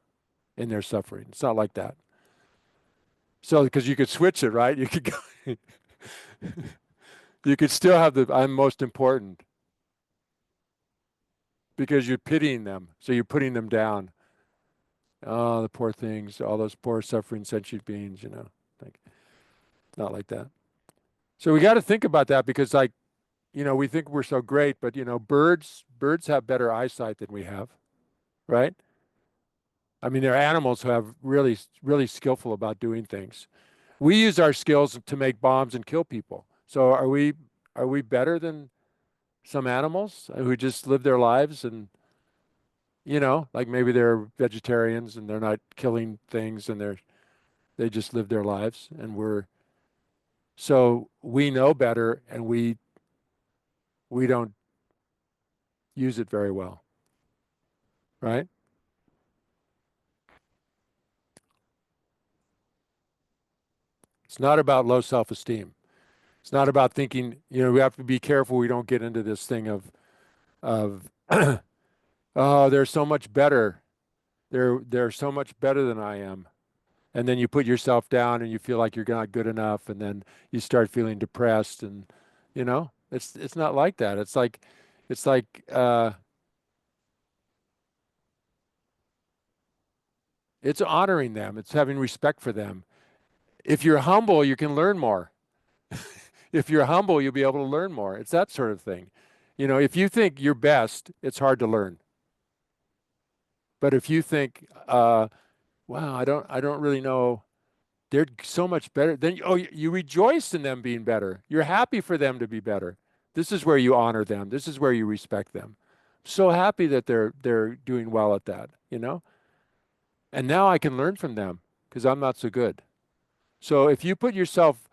in their suffering. It's not like that. So, because you could switch it, right? You could go, you could still have the I'm most important because you're pitying them. So you're putting them down. Oh, the poor things, all those poor suffering sentient beings, like not like that. So we got to think about that because like, we think we're so great, but birds have better eyesight than we have, right? I mean, they're animals who have really, really skillful about doing things. We use our skills to make bombs and kill people. So are we better than some animals who just live their lives and like maybe they're vegetarians and they're not killing things and they just live their lives and we know better and we don't use it very well, right? It's not about low self-esteem. It's not about thinking, we have to be careful we don't get into this thing of oh, they're so much better. They're so much better than I am. And then you put yourself down and you feel like you're not good enough and then you start feeling depressed and it's not like that. It's like it's honoring them. It's having respect for them. If you're humble, you can learn more. If you're humble, you'll be able to learn more. It's that sort of thing. If you think you're best, it's hard to learn. But if you think, wow, I don't really know, they're so much better, then you rejoice in them being better. You're happy for them to be better. This is where you honor them. This is where you respect them. So happy that they're doing well at that. And now I can learn from them because I'm not so good. So if you put yourself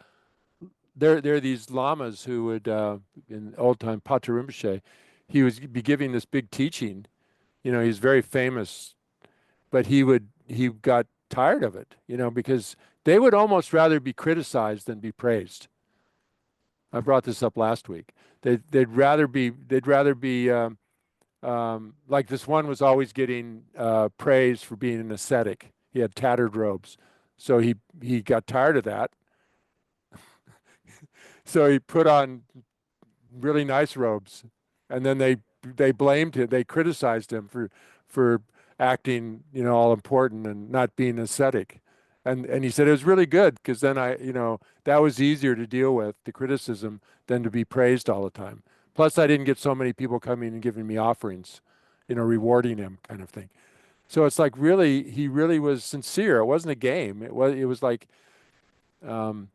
there are these lamas who would in old time Pater Rinpoche, he would be giving this big teaching. He's very famous, but he got tired of it, because they would almost rather be criticized than be praised. I brought this up last week. They'd rather be like this one was always getting praise for being an ascetic. He had tattered robes, so he got tired of that. So he put on really nice robes, and then they blamed him. They criticized him for acting, all important and not being ascetic. And he said it was really good because then that was easier to deal with the criticism than to be praised all the time. Plus, I didn't get so many people coming and giving me offerings, rewarding him kind of thing. So it's like really, he really was sincere. It wasn't a game. It was like, um,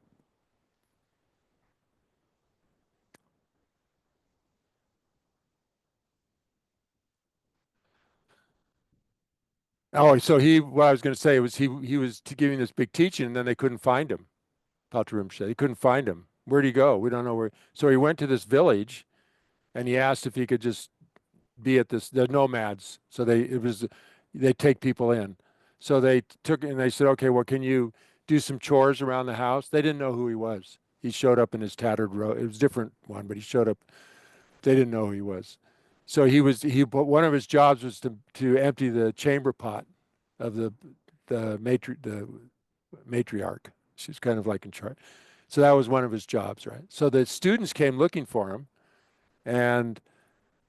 oh, so what I was going to say was he was giving this big teaching, and then they couldn't find him. Paltrim said they couldn't find him. Where'd he go? We don't know where. So he went to this village, and he asked if he could just be at this. They're nomads, so they take people in. So they took and they said, okay, well, can you do some chores around the house? They didn't know who he was. He showed up in his tattered robe. It was a different one, but he showed up. They didn't know who he was. So but one of his jobs was to empty the chamber pot of the matriarch. She's kind of like in charge. So that was one of his jobs, right? So the students came looking for him. And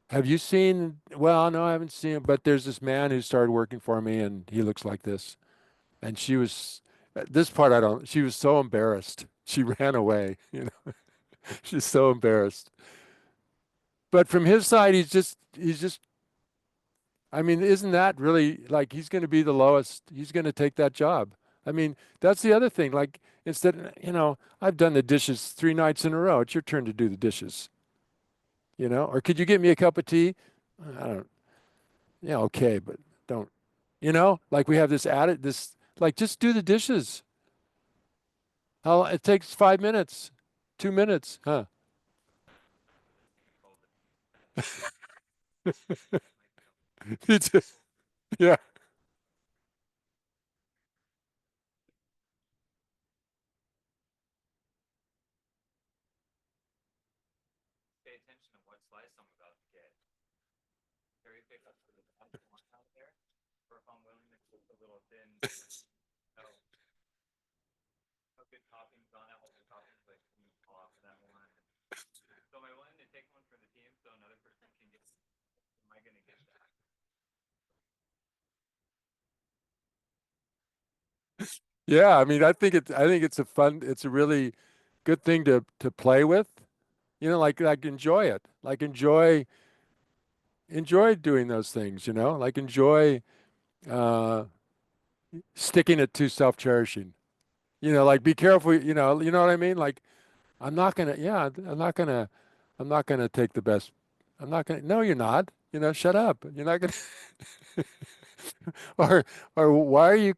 have you seen? Well, no, I haven't seen him, but there's this man who started working for me, and he looks like this. And she was, this part I don't, she was so embarrassed. She ran away, she's so embarrassed. But from his side, he's just, I mean, isn't that really like he's going to be the lowest? He's going to take that job. I mean, that's the other thing. Like, instead, I've done the dishes 3 nights in a row. It's your turn to do the dishes, or could you get me a cup of tea? I don't, yeah, okay, but don't, like we have like just do the dishes. How it takes 5 minutes, 2 minutes, huh? It's yeah. Yeah, I mean, I think it's it's a really good thing to play with. Like enjoy it. Like enjoy doing those things, like enjoy uh sticking it to self-cherishing. Like be careful, you know what I mean? Like I'm not gonna take the best. No, you're not. Shut up. You're not gonna, or, why are you,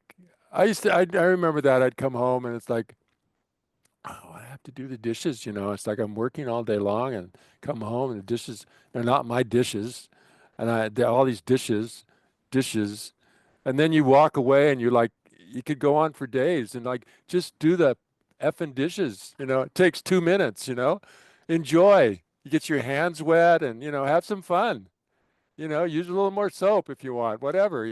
I remember that I'd come home and it's like, oh, I have to do the dishes, it's like I'm working all day long and come home and the dishes, they're not my dishes. And they're all these dishes. And then you walk away and you're like, you could go on for days and like, just do the effing dishes, it takes 2 minutes, enjoy. You get your hands wet and, have some fun, use a little more soap if you want, whatever.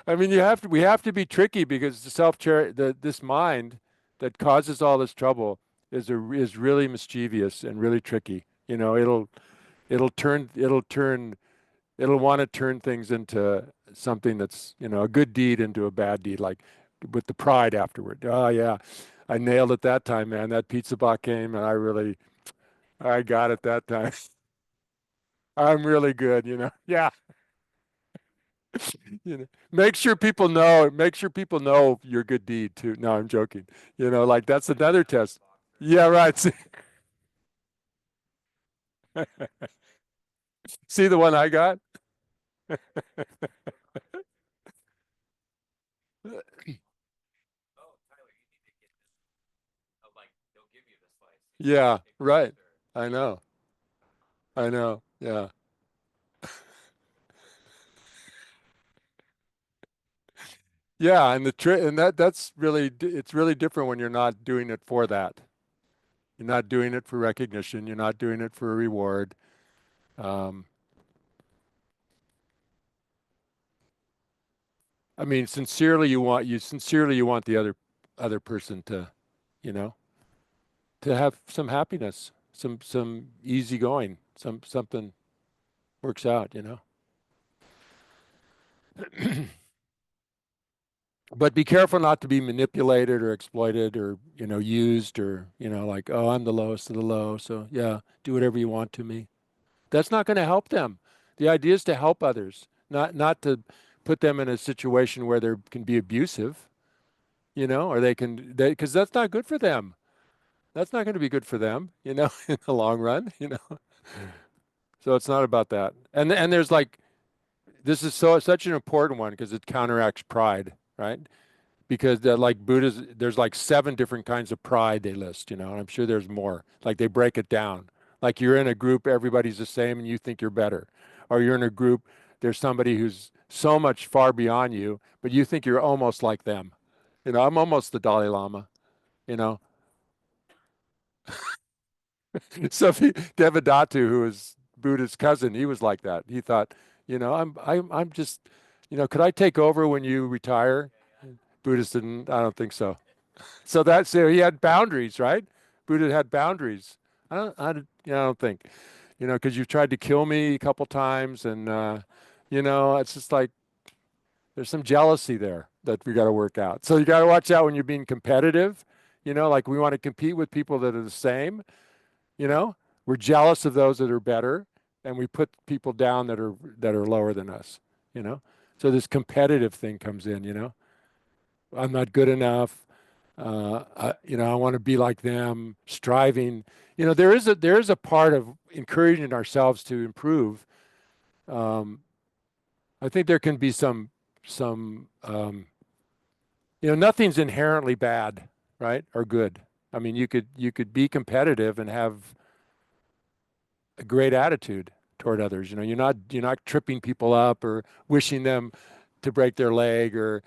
I mean, we have to be tricky because this mind that causes all this trouble is really mischievous and really tricky. It'll want to turn things into something that's, a good deed into a bad deed, like with the pride afterward. Oh yeah, I nailed it that time, man. That pizza box came and I got it that time. I'm really good, Yeah. Make sure people know your good deed too. No, I'm joking. Like that's another test. Yeah, right. See, see the one I got? Yeah, right. I know. I know. Yeah. Yeah, and the tri and that's really it's really different when you're not doing it for that. You're not doing it for recognition. You're not doing it for a reward. Um, I mean, sincerely you want the other person to, you know, to have some happiness, some easy going, something works out, you know. But be careful not to be manipulated or exploited or, used or, like, oh, I'm the lowest of the low, so yeah, do whatever you want to me. That's not going to help them. The idea is to help others, not to put them in a situation where they can be abusive, or because that's not good for them. That's not going to be good for them, in the long run. So it's not about that. And there's like this is such an important one because it counteracts pride, right? Because like Buddha's, there's like seven different kinds of pride they list, and I'm sure there's more. Like they break it down. Like you're in a group, everybody's the same, and you think you're better, or you're in a group, there's somebody who's so much far beyond you, but you think you're almost like them. I'm almost the Dalai Lama, you know. So Devadatta, who was Buddha's cousin, he was like that. He thought, I'm just, could I take over when you retire? Buddhist didn't. I don't think so. So he had boundaries, right? Buddha had boundaries. I don't think, because you've tried to kill me a couple times, and it's just like there's some jealousy there that we got to work out. So you got to watch out when you're being competitive. Like we want to compete with people that are the same. You know, we're jealous of those that are better, and we put people down that are lower than us. You know, so this competitive thing comes in. I'm not good enough. I want to be like them, striving. There is a part of encouraging ourselves to improve. Um, I think there can be some. Nothing's inherently bad, right, or good. I mean, you could be competitive and have a great attitude toward others. You're not tripping people up or wishing them to break their leg or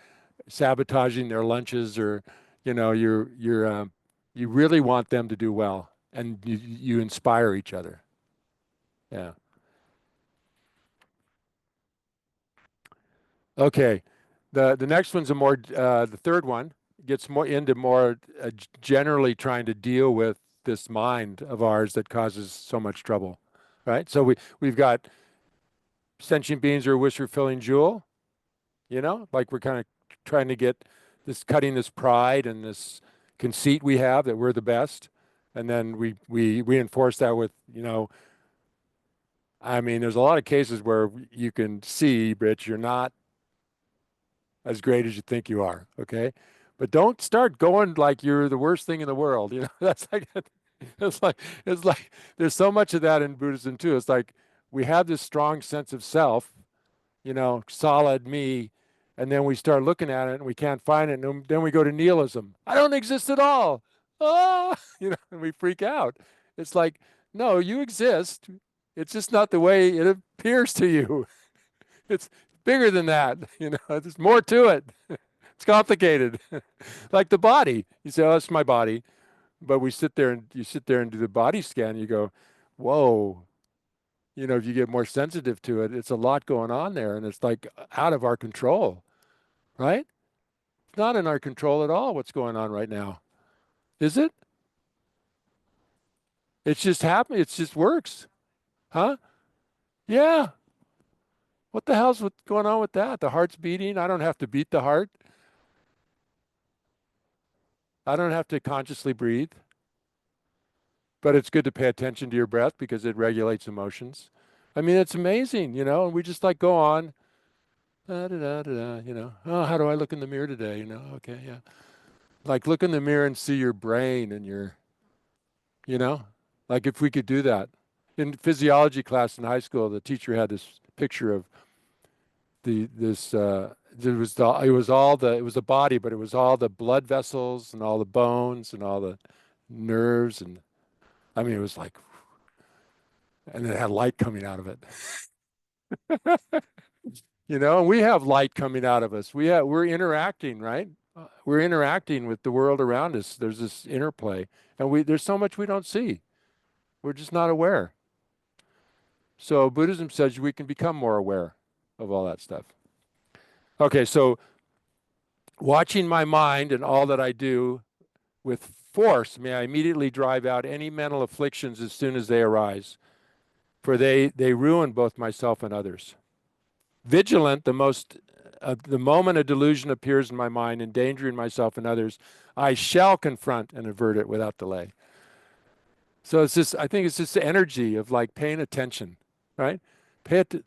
sabotaging their lunches or you really want them to do well and you inspire each other. Yeah. Okay. The next one's the third one gets more into more generally trying to deal with this mind of ours that causes so much trouble, right? So we've got sentient beings are a wish fulfilling jewel, like we're kind of trying to get cutting this pride and this conceit we have that we're the best. And then we reinforce that with, I mean, there's a lot of cases where you can see, Rich, you're not as great as you think you are. Okay. But don't start going like you're the worst thing in the world. That's like, it's like, there's so much of that in Buddhism too. It's like we have this strong sense of self, solid me, and then we start looking at it and we can't find it, and then we go to nihilism. I don't exist at all. Ah, and we freak out. It's like, no, you exist. It's just not the way it appears to you. It's bigger than that. There's more to it. It's complicated. Like the body. You say, oh, it's my body. But you sit there and do the body scan, and you go, whoa, if you get more sensitive to it, it's a lot going on there, and it's like out of our control, right? It's not in our control at all what's going on right now, is it? It's just happening. It just works, huh? Yeah. What the hell's going on with that? The heart's beating. I don't have to beat the heart. I don't have to consciously breathe, but it's good to pay attention to your breath because it regulates emotions. I mean, it's amazing, and we just like go on. Da, da, da, da, da, oh, how do I look in the mirror today? Okay, yeah. Like look in the mirror and see your brain and you know, like if we could do that. In physiology class in high school, the teacher had this picture of it was the body, but it was all the blood vessels and all the bones and all the nerves and I mean, it was like, and it had light coming out of it. And we have light coming out of us. We're interacting, right? We're interacting with the world around us. There's this interplay, and there's so much we don't see. We're just not aware. So Buddhism says we can become more aware of all that stuff. Okay, so watching my mind and all that I do with force, may I immediately drive out any mental afflictions as soon as they arise, for they ruin both myself and others. Vigilant, the moment a delusion appears in my mind, endangering myself and others, I shall confront and avert it without delay. So I think it's this energy of like paying attention, right?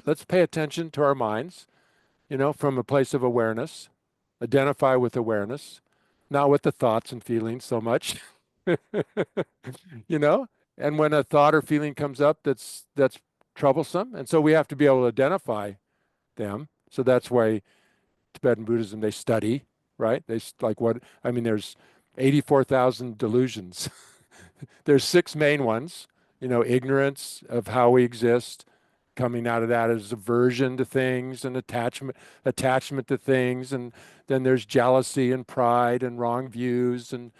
Let's pay attention to our minds, from a place of awareness, identify with awareness, not with the thoughts and feelings so much, you know? And when a thought or feeling comes up that's troublesome, and so we have to be able to identify them. So that's why Tibetan Buddhism, they study, right? Like what, I mean, there's 84,000 delusions. There's six main ones, ignorance of how we exist. Coming out of that is aversion to things and attachment to things. And then there's jealousy and pride and wrong views and,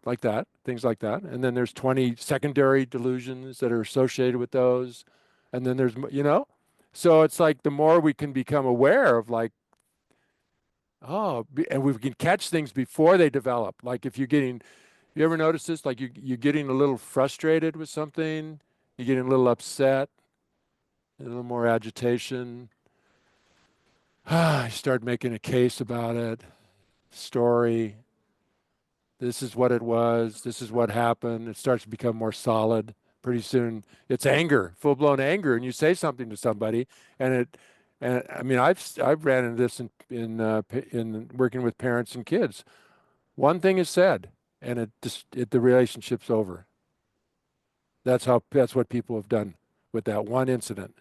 like that, things like that. And then there's 20 secondary delusions that are associated with those. And then so it's like the more we can become aware of like, oh, and we can catch things before they develop. Like if you ever notice this? Like you're getting a little frustrated with something, you're getting a little upset, a little more agitation. You start making a case about it, story. This is what it was. This is what happened. It starts to become more solid. Pretty soon, it's anger, full-blown anger, and you say something to somebody, and I mean, I've ran into this in working with parents and kids. One thing is said, and the relationship's over. That's what people have done with that one incident.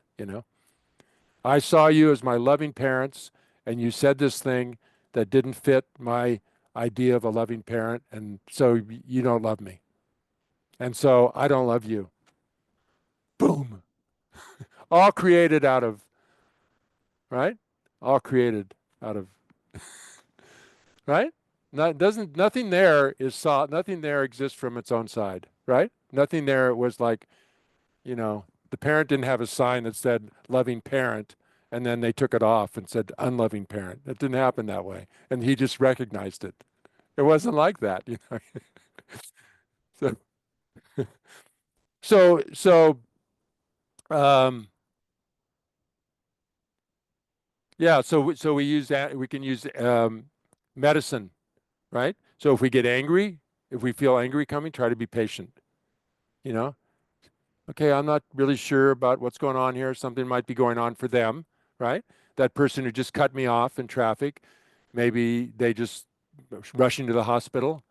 I saw you as my loving parents, and you said this thing that didn't fit my idea of a loving parent, and so you don't love me. And so I don't love you. Boom. All created out of, right? All created out of, right? Nothing there is nothing there exists from its own side, right? Nothing there was like, the parent didn't have a sign that said loving parent, and then they took it off and said unloving parent. It didn't happen that way. And he just recognized it. It wasn't like that. So, so, um, yeah, so we use that, we can use medicine, right? So if we get angry, if we feel angry coming, try to be patient, you know? Okay, I'm not really sure about what's going on here. Something might be going on for them, right? That person who just cut me off in traffic, maybe they just rushing to the hospital,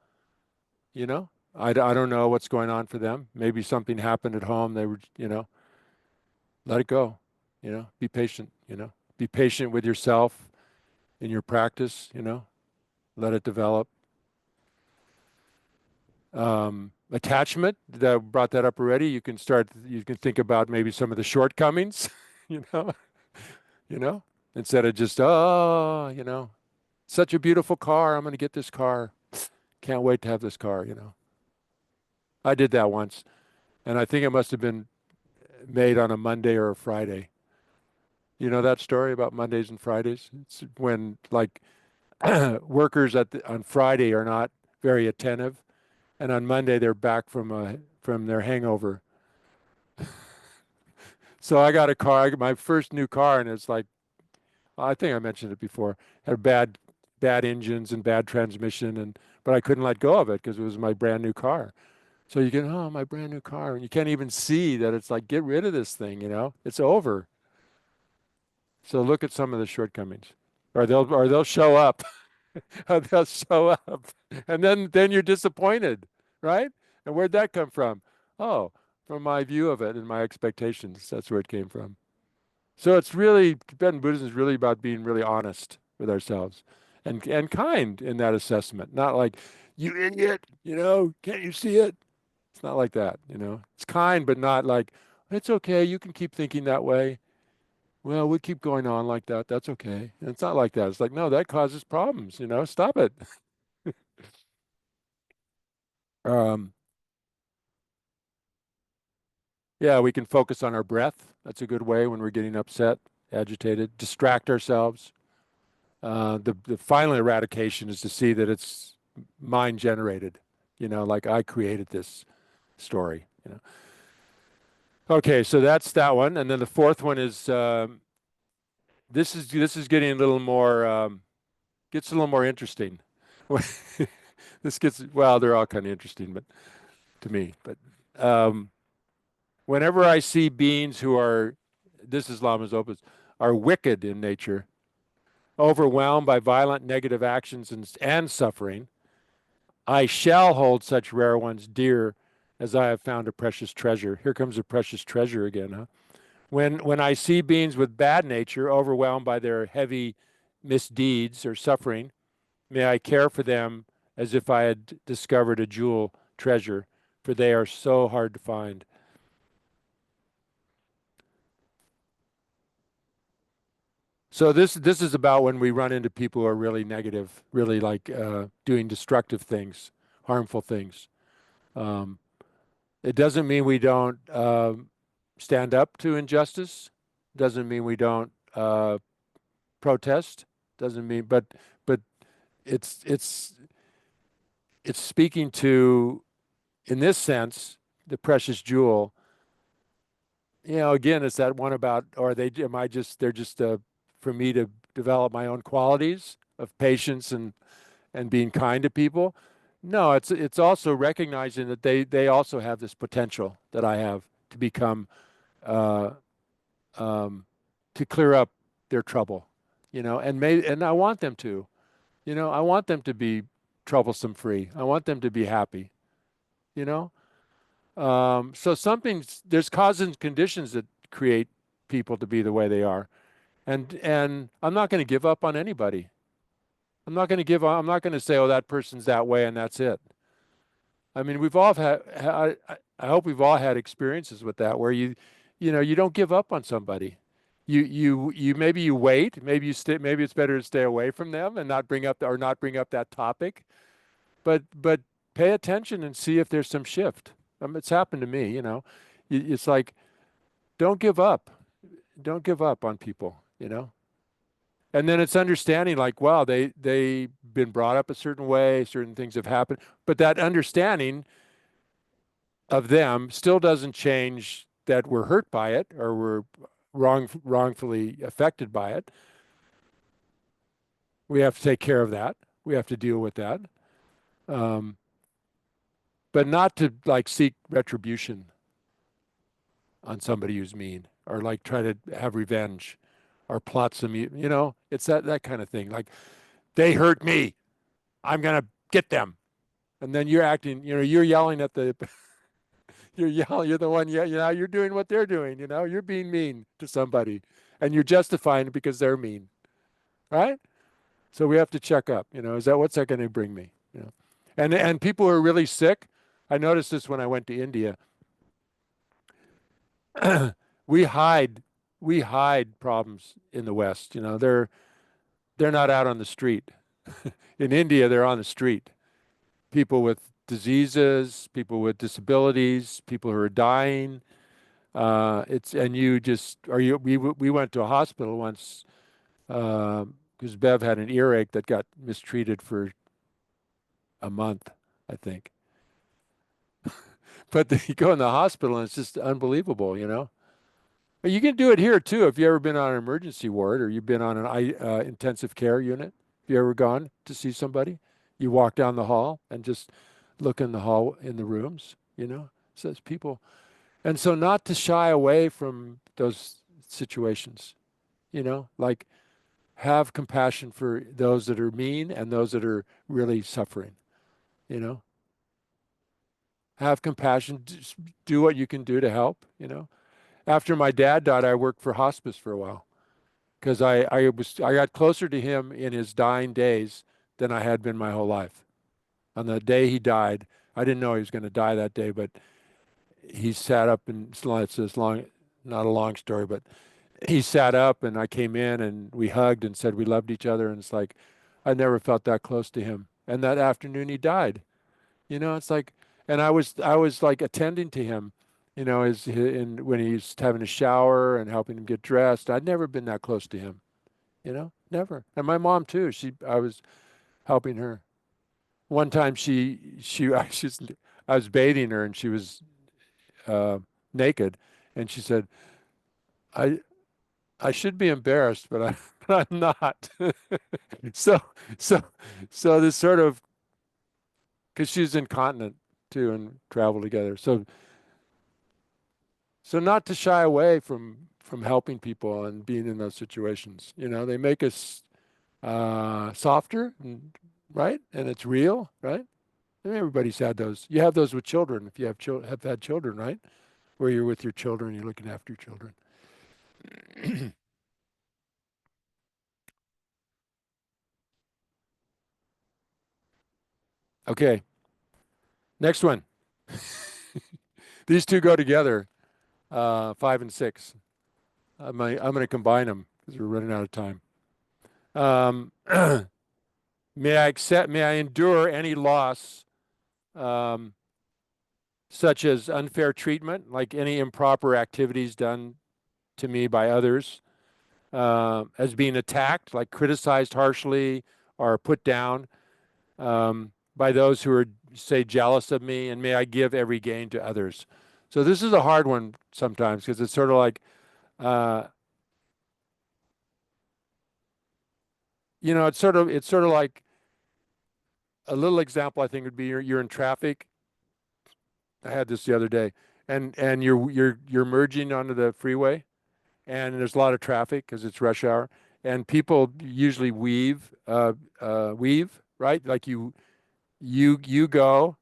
you know? I don't know what's going on for them. Maybe something happened at home. They were, let it go, be patient, be patient with yourself in your practice, let it develop. Attachment, that brought that up already. You can think about maybe some of the shortcomings, you know, you know, instead of just, oh, such a beautiful car. I'm going to get this car. Can't wait to have this car. I did that once, and I think it must have been made on a Monday or a Friday. You know that story about Mondays and Fridays? It's when like workers on Friday are not very attentive, and on Monday they're back from their hangover. So I got a car, my first new car, and it's like, I think I mentioned it before, had bad engines and bad transmission, but I couldn't let go of it because it was my brand new car. So you get, oh, my brand new car, and you can't even see that it's like, get rid of this thing, it's over. So look at some of the shortcomings, or they'll show up, they'll show up, and then you're disappointed, right? And where'd that come from? Oh, from my view of it and my expectations. That's where it came from. So it's really, Tibetan Buddhism is really about being really honest with ourselves and kind in that assessment. Not like, you idiot, can't you see it? It's not like that, It's kind, but not like, it's okay. You can keep thinking that way. Well, we keep going on like that. That's okay. And it's not like that. It's like, no, that causes problems, Stop it. Um, yeah, we can focus on our breath. That's a good way when we're getting upset, agitated, distract ourselves. The final eradication is to see that it's mind generated, like I created this story, Okay, so that's that one, and then the fourth one is this is getting a little more gets a little more interesting. This gets well, they're all kind of interesting, but to me, but um, whenever I see beings who are, this is Lama's opus, are wicked in nature, overwhelmed by violent negative actions and suffering, I shall hold such rare ones dear as I have found a precious treasure. Here comes a precious treasure again, huh? When I see beings with bad nature overwhelmed by their heavy misdeeds or suffering, may I care for them as if I had discovered a jewel treasure, for they are so hard to find. So this is about when we run into people who are really negative, really like doing destructive things, harmful things. Um, it doesn't mean we don't stand up to injustice. Doesn't mean we don't protest. Doesn't mean, but it's it's it's speaking to, in this sense, the precious jewel. Again, it's that one about, or they, am I just, they're just for me to develop my own qualities of patience and being kind to people. No, it's also recognizing that they also have this potential that I have to become uh, um, to clear up their trouble, and I want them to, I want them to be troublesome free. I want them to be happy, you know. So there's causes and conditions that create people to be the way they are, and I'm not going to give up on anybody. I'm not going to give up. I'm not going to say, oh, that person's that way and that's it. I mean, we've all had. I hope we've all had experiences with that where you don't give up on somebody. You maybe you wait. Maybe you stay. Maybe it's better to stay away from them and not bring up that topic. But pay attention and see if there's some shift. It's happened to me. It's like don't give up. Don't give up on people. And then it's understanding like, wow, they've been brought up a certain way, certain things have happened, but that understanding of them still doesn't change that we're hurt by it or we're wrongfully affected by it. We have to take care of that. We have to deal with that, um, but not to like seek retribution on somebody who's mean or like try to have revenge or plot some, it's that kind of thing. Like they hurt me, I'm gonna get them, and then you're acting, you're yelling at the you're yelling, you're the one, yeah, you're doing what they're doing, you're being mean to somebody and you're justifying it because they're mean, right? So we have to check up, is that, what's that going to bring me? And people who are really sick, I noticed this when I went to India. we hide we hide problems in the West. They're not out on the street. In India, they're on the street. People with diseases, people with disabilities, people who are dying. It's and you just are you. We went to a hospital once because Bev had an earache that got mistreated for a month, I think. But you go in the hospital and it's just unbelievable. But you can do it here too if you ever been on an emergency ward or you've been on an intensive care unit. Have you ever gone to see somebody? You walk down the hall and just look in the hall in the rooms. Says people. And so not to shy away from those situations, like have compassion for those that are mean and those that are really suffering, you know. Have compassion, do what you can do to help. After my dad died, I worked for hospice for a while because I got closer to him in his dying days than I had been my whole life. On the day he died, I didn't know he was going to die that day, but he sat up and it's this long, not a long story, but he sat up and I came in and we hugged and said we loved each other. And it's like, I never felt that close to him. And that afternoon he died. You know, it's like, and I was like attending to him, when he's having a shower and helping him get dressed. I'd never been that close to him, never. And my mom too. I was helping her. One time I was bathing her and she was uh, naked, and she said, "I I should be embarrassed, but but I'm not." So so so this sort of because she's incontinent too and travel together. So not to shy away from helping people and being in those situations. They make us softer, right? And it's real, right? And everybody's had those. You have those with children if you have had children, right? Where you're with your children, you're looking after your children. Okay, next one. These two go together, 5 and 6. I'm going to combine them because we're running out of time. Um, may I endure any loss, um, such as unfair treatment, like any improper activities done to me by others, as being attacked, like criticized harshly or put down, by those who are, say, jealous of me, and may I give every gain to others. So this is a hard one sometimes because it's sort of like, uh, it's sort of like a little example. I think would be you're in traffic. I had this the other day, and you're merging onto the freeway, and there's a lot of traffic because it's rush hour, and people usually weave, right? Like you go,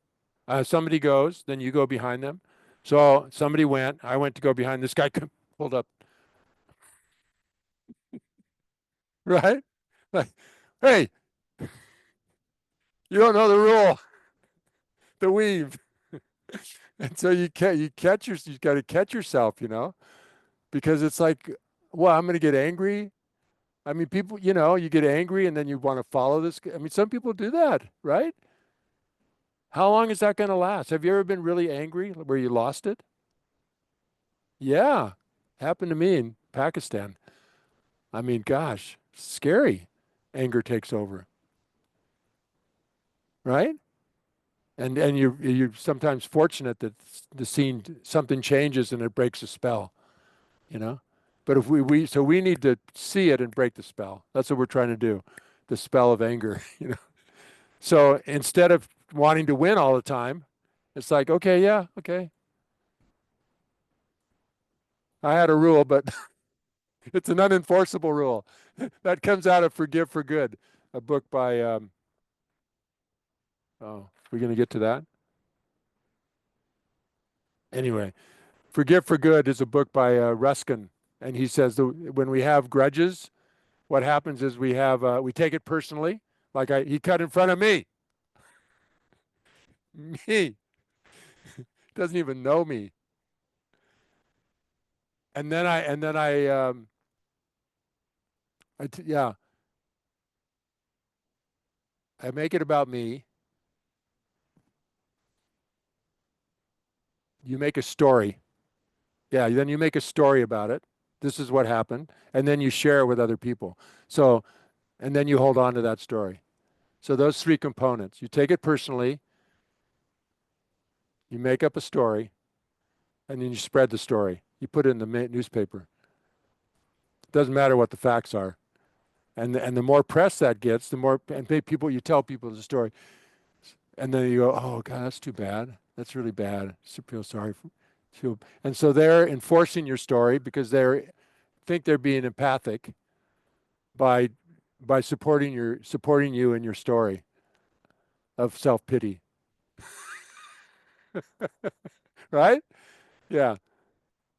somebody goes, then you go behind them. So somebody went, I went to go behind this guy pulled up, right? Like, hey, you don't know the rule, the weave. And so you got to catch yourself, because it's like, well, I'm going to get angry. I mean, people, you get angry and then you want to follow this. I mean, some people do that, right? How long is that going to last? Have you ever been really angry where you lost it? Yeah, happened to me in Pakistan. I mean, gosh, scary. Anger takes over, right? And you're sometimes fortunate that the scene something changes and it breaks a spell, you know. But if we need to see it and break the spell. That's what we're trying to do, the spell of anger, So instead of wanting to win all the time, it's like, okay, yeah, okay. I had a rule, but it's an unenforceable rule. That comes out of Forgive for Good, a book by, oh, we're going to get to that? Anyway, Forgive for Good is a book by Ruskin. And he says that when we have grudges, what happens is we take it personally. Like he cut in front of me. Me. Doesn't even know me. Yeah, I make it about me. You make a story. Yeah, then you make a story about it. This is what happened, and then you share it with other people. So, and then you hold on to that story. So those three components. You take it personally, you make up a story, and then you spread the story. You put it in the newspaper. It doesn't matter what the facts are. And the more press that gets, the more and you tell people the story. And then you go, oh God, that's too bad. That's really bad. I feel sorry for you. And so they're enforcing your story because they think they're being empathic by supporting you in your story of self-pity. Right? Yeah.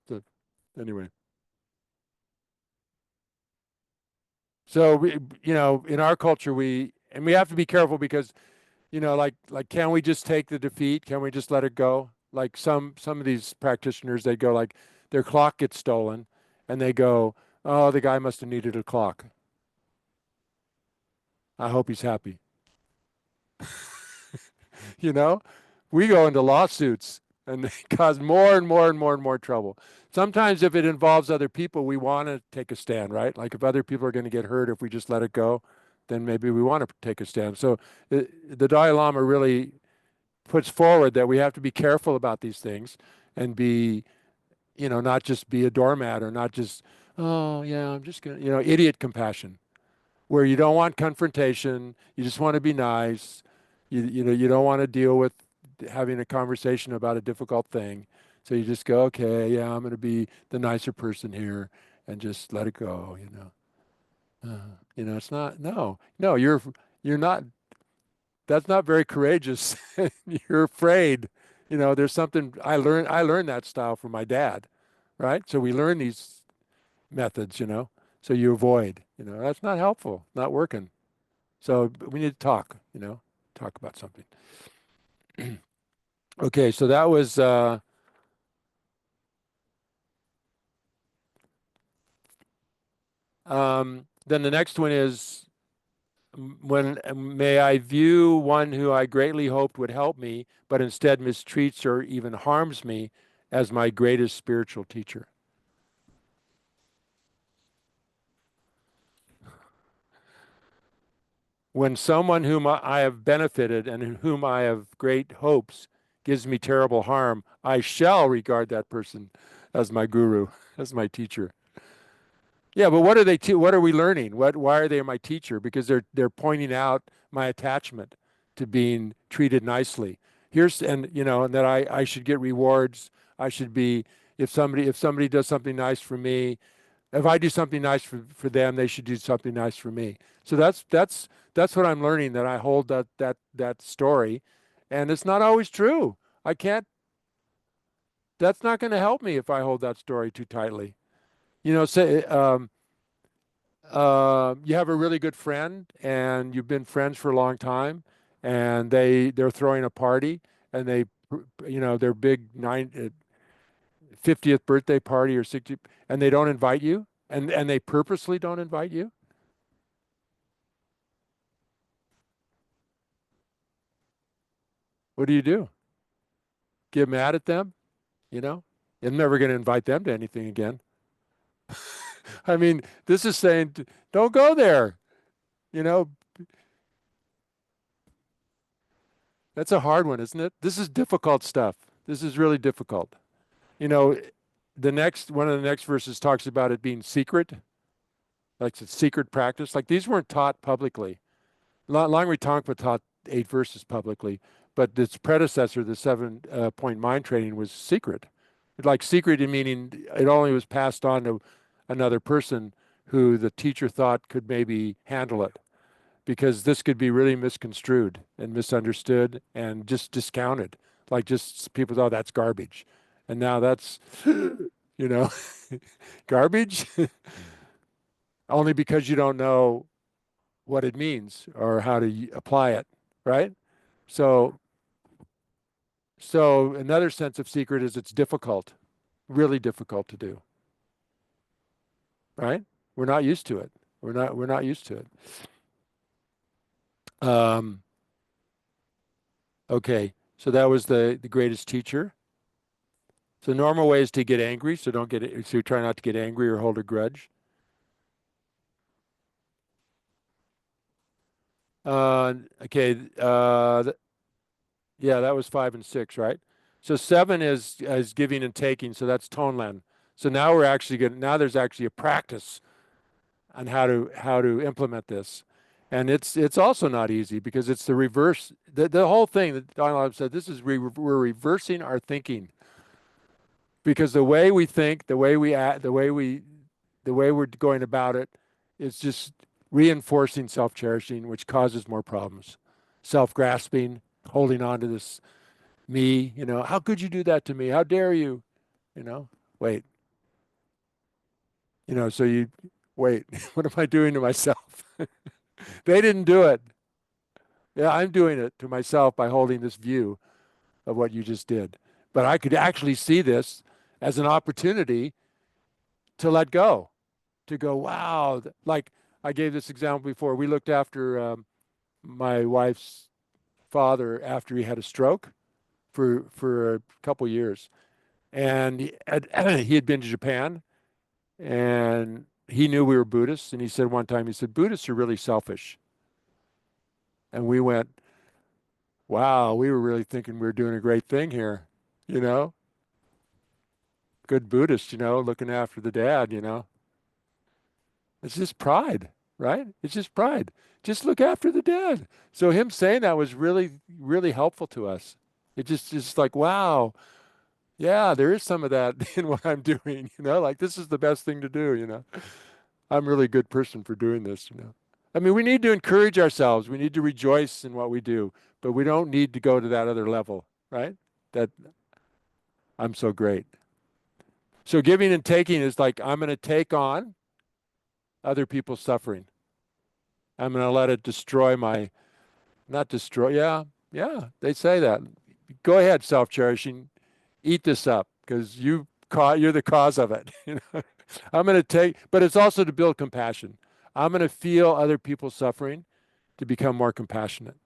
So anyway. So in our culture we have to be careful because like can we just take the defeat? Can we just let it go? Like some of these practitioners, they go like their clock gets stolen, and they go, "Oh, the guy must have needed a clock. I hope he's happy." You know, we go into lawsuits and they cause more and more and more and more trouble. Sometimes if it involves other people, we want to take a stand, right? Like if other people are going to get hurt if we just let it go, then maybe we want to take a stand. So the Dalai Lama really puts forward that we have to be careful about these things and be, not just be a doormat or not just, oh yeah, I'm just gonna, idiot compassion, where you don't want confrontation, you just want to be nice. You don't want to deal with having a conversation about a difficult thing. So you just go, okay, yeah, I'm going to be the nicer person here and just let it go. It's not, no, no, you're not, that's not very courageous. You're afraid. There's something I learned that style from my dad, right? So we learn these methods. So you avoid, that's not helpful, not working. So we need to talk about something. Okay, so that was then the next one is when may I view one who I greatly hoped would help me, but instead mistreats or even harms me as my greatest spiritual teacher. When someone whom I have benefited and in whom I have great hopes gives me terrible harm, I shall regard that person as my guru, as my teacher. Yeah, but what are what are we learning? Why are they my teacher? Because they're pointing out my attachment to being treated nicely. And that I should get rewards. I should be if somebody does something nice for me, if I do something nice for them, they should do something nice for me. So that's what I'm learning, that I hold that story, and it's not always true. I can't. That's not going to help me if I hold that story too tightly. Say you have a really good friend and you've been friends for a long time, and they're throwing a party, and their big 50th birthday party or 60th, and they don't invite you, and they purposely don't invite you. What do you do? Get mad at them? You know, you're never going to invite them to anything again. I mean, this is saying, don't go there. You know, that's a hard one, isn't it? This is difficult stuff. This is really difficult. You know, one of the next verses talks about it being secret, like it's a secret practice. Like these weren't taught publicly. Langri Tongpa taught 8 verses publicly, but its predecessor, the 7 point mind training, was secret. Like secret meaning it only was passed on to another person who the teacher thought could maybe handle it, because this could be really misconstrued and misunderstood and just discounted. Like just people thought, that's garbage. And now that's, you know, garbage only because you don't know what it means or how to apply it, right? So, so another sense of secret is it's difficult, really difficult to do, right? We're not used to it. We're not used to it. Um, okay, so that was the greatest teacher. So normal way is to get angry. So try not to get angry or hold a grudge. Okay. Yeah, that was 5 and 6, right? So 7 is giving and taking. So that's Tonlan. So now we're actually getting, now there's actually a practice on how to implement this. And it's also not easy because it's the reverse. The whole thing that Don said, this is we're reversing our thinking, because the way we think, the way we act, the way we're going about it is just reinforcing self-cherishing, which causes more problems. Self-grasping, holding on to this me, how could you do that to me? How dare you? Wait, so you wait, what am I doing to myself? They didn't do it. Yeah, I'm doing it to myself by holding this view of what you just did. But I could actually see this as an opportunity to let go, to go, wow. Like I gave this example before. We looked after my wife's father after he had a stroke for a couple years. And he had been to Japan and he knew we were Buddhists. And he said one time, he said, Buddhists are really selfish. And we went, wow, we were really thinking we were doing a great thing here, you know, good Buddhist, looking after the dad, It's just pride, right? It's just pride. Just look after the dad. So him saying that was really, really helpful to us. Just like, wow, yeah, there is some of that in what I'm doing, like this is the best thing to do. I'm really a good person for doing this. I mean, we need to encourage ourselves. We need to rejoice in what we do, but we don't need to go to that other level, right? That I'm so great. So giving and taking is like, I'm going to take on other people's suffering. I'm going to let it destroy not destroy. Yeah, yeah, they say that. Go ahead, self-cherishing. Eat this up because you're the cause of it. I'm going to take, but it's also to build compassion. I'm going to feel other people's suffering to become more compassionate,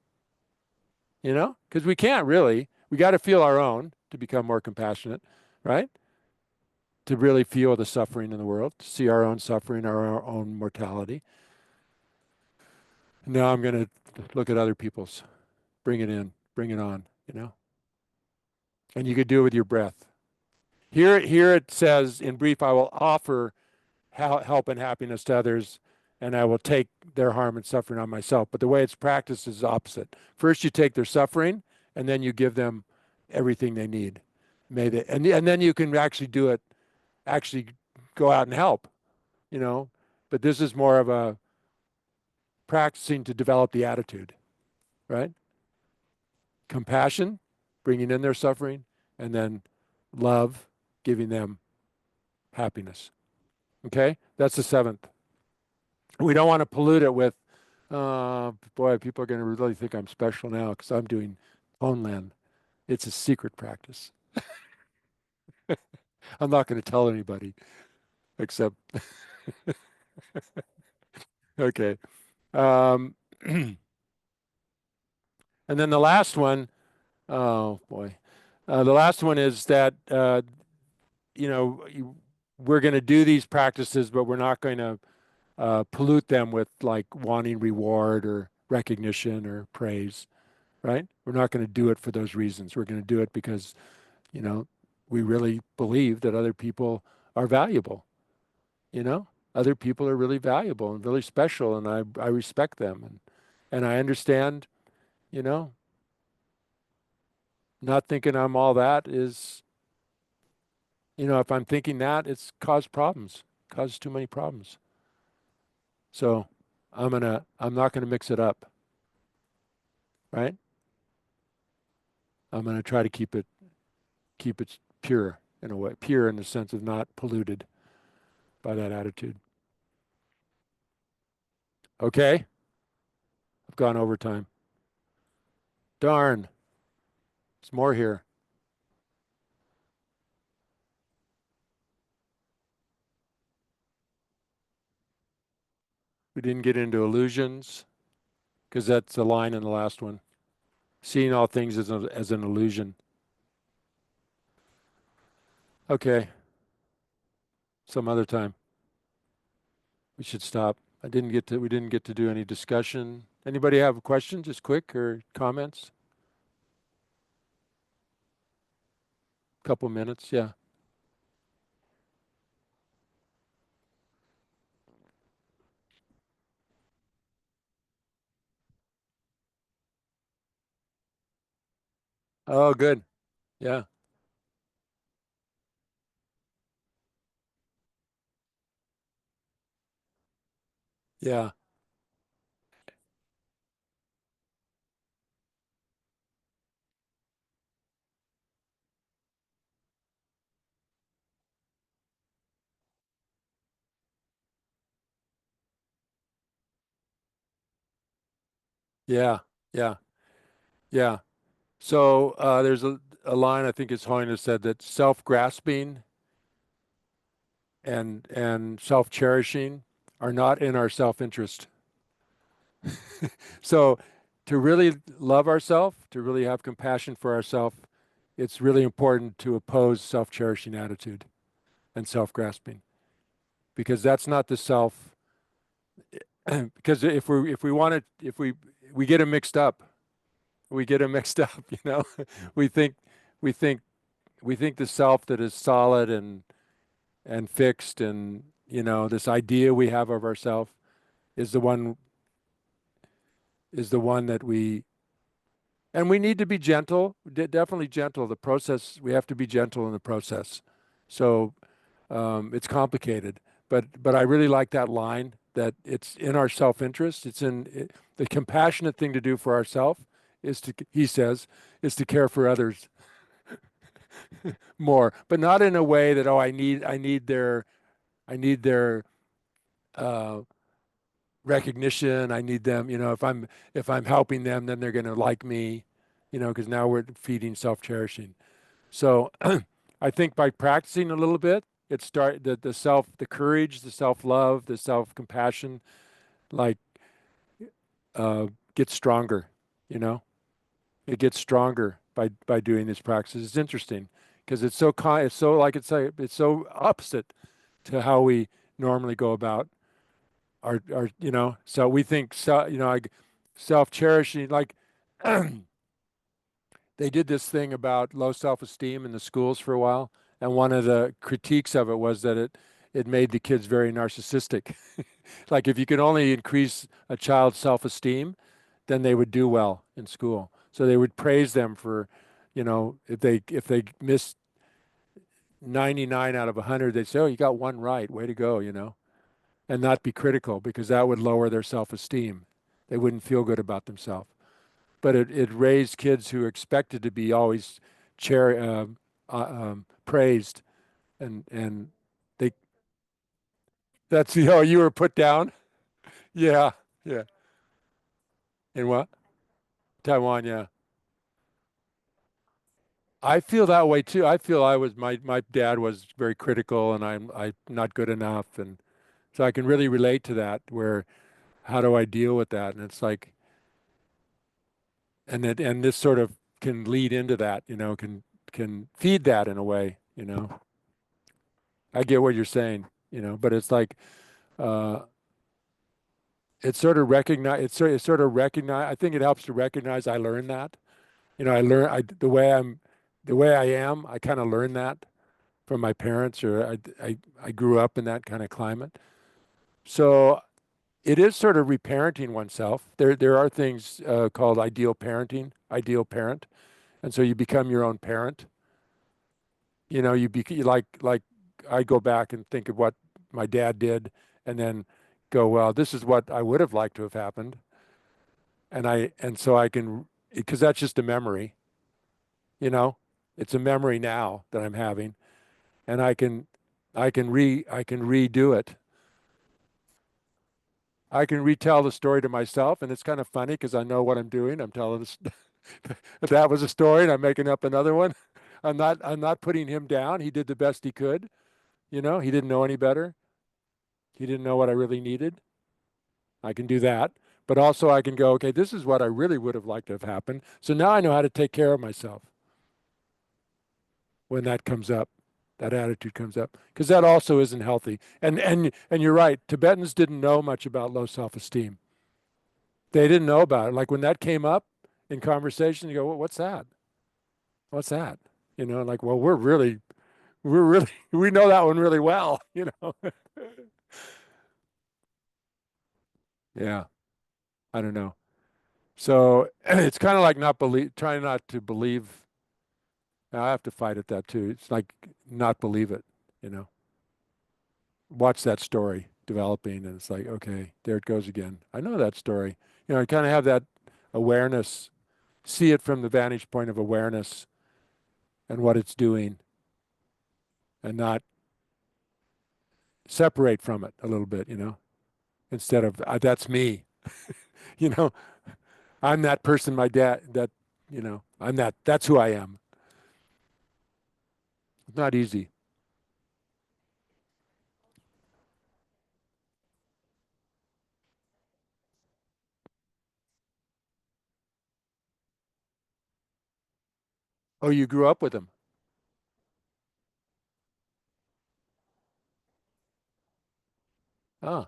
because we can't really. We got to feel our own to become more compassionate, right? To really feel the suffering in the world, to see our own suffering, our own mortality. Now I'm going to look at other people's, bring it in, bring it on. And you could do it with your breath. Here it says in brief, I will offer help and happiness to others, and I will take their harm and suffering on myself. But the way it's practiced is opposite. First, you take their suffering, and then you give them everything they need. And then you can actually do it, actually go out and help, you know. But this is more of a practicing to develop the attitude, right? Compassion, bringing in their suffering, and then love, giving them happiness. Okay? That's the seventh. We don't want to pollute it with, boy, people are going to really think I'm special now because I'm doing Homeland. It's a secret practice. I'm not going to tell anybody except, okay. Um, and then the last one, oh boy. The last one is that, we're going to do these practices, but we're not going to pollute them with like wanting reward or recognition or praise, right? We're not going to do it for those reasons. We're going to do it because, you know, we really believe that other people are valuable, you know? Other people are really valuable and really special, and I respect them. And I understand, you know, not thinking I'm all that is, if I'm thinking that, it's caused problems, caused too many problems. So I'm not gonna mix it up, right? I'm gonna try to keep it pure in a way, pure in the sense of not polluted by that attitude. Okay, I've gone over time. Darn, there's more here. We didn't get into illusions because that's a line in the last one. Seeing all things as an illusion. Okay, some other time. We should stop. We didn't get to do any discussion. Anybody have a question, just quick, or comments? Couple minutes, yeah. Oh, good. Yeah, yeah, yeah. Yeah. Yeah. So there's a line I think it's Hoyner said that self-grasping and self-cherishing are not in our self-interest. So to really love ourselves, to really have compassion for ourselves, it's really important to oppose self-cherishing attitude and self-grasping because that's not the self. Because if we want it, if we get them mixed up, we get them mixed up. We think we think we think the self that is solid and fixed and this idea we have of ourselves is the one that we need to be gentle, definitely gentle. The process, we have to be gentle in the process. So it's complicated, but I really like that line that it's in our self-interest. The compassionate thing to do for ourselves he says, is to care for others more, but not in a way that, oh, I need their uh, recognition. I need them, if I'm helping them, then they're going to like me, because now we're feeding self-cherishing. So I think by practicing a little bit, the courage, the self-love, the self-compassion, like uh, gets stronger. You know, it gets stronger by doing this practice. It's interesting because it's so like it's so opposite to how we normally go about our. So we think like self-cherishing, like they did this thing about low self-esteem in the schools for a while, and one of the critiques of it was that it made the kids very narcissistic. Like if you could only increase a child's self-esteem, then they would do well in school. So they would praise them for, if they missed 99 out of 100, they'd say, "Oh, you got one right. Way to go," and not be critical because that would lower their self-esteem. They wouldn't feel good about themselves. But it raised kids who expected to be always praised, and they that's you were put down. Yeah, yeah. In what? Taiwan, yeah. I feel that way too. I feel my dad was very critical, and I'm not good enough, and so I can really relate to that. Where how do I deal with that? And it's like, and this sort of can lead into that, can feed that in a way. I get what you're saying, but it's like uh, it's sort of recognize. It's sort of recognize. I think it helps to recognize. I learned that. I learn the way I am. I kind of learned that from my parents, or I grew up in that kind of climate. So it is sort of reparenting oneself. There are things called ideal parenting, ideal parent, and so you become your own parent. Like I go back and think of what my dad did, and then go, well, this is what I would have liked to have happened, and so I can, because that's just a memory, you know, it's a memory now that I'm having, and I can redo it. I can retell the story to myself, and it's kind of funny because I know what I'm doing. I'm telling this, that was a story, and I'm making up another one. I'm not putting him down. He did the best he could. He didn't know any better. He didn't know what I really needed. I can do that. But also I can go, okay, this is what I really would have liked to have happened. So now I know how to take care of myself when that comes up, that attitude comes up, because that also isn't healthy. And you're right. Tibetans didn't know much about low self-esteem. They didn't know about it. Like when that came up in conversation, you go, well, what's that? What's that? Like, well, we're really, we know that one really well. Yeah, I don't know. So it's kind of like trying not to believe. I have to fight at that too. It's like not believe it, you know. Watch that story developing, and it's like, okay, there it goes again. I know that story. I kind of have that awareness, see it from the vantage point of awareness and what it's doing, and not separate from it a little bit, instead of that's me, you know. I'm that person, my dad, that, I'm that, that's who I am. It's not easy. Oh, you grew up with him. Oh,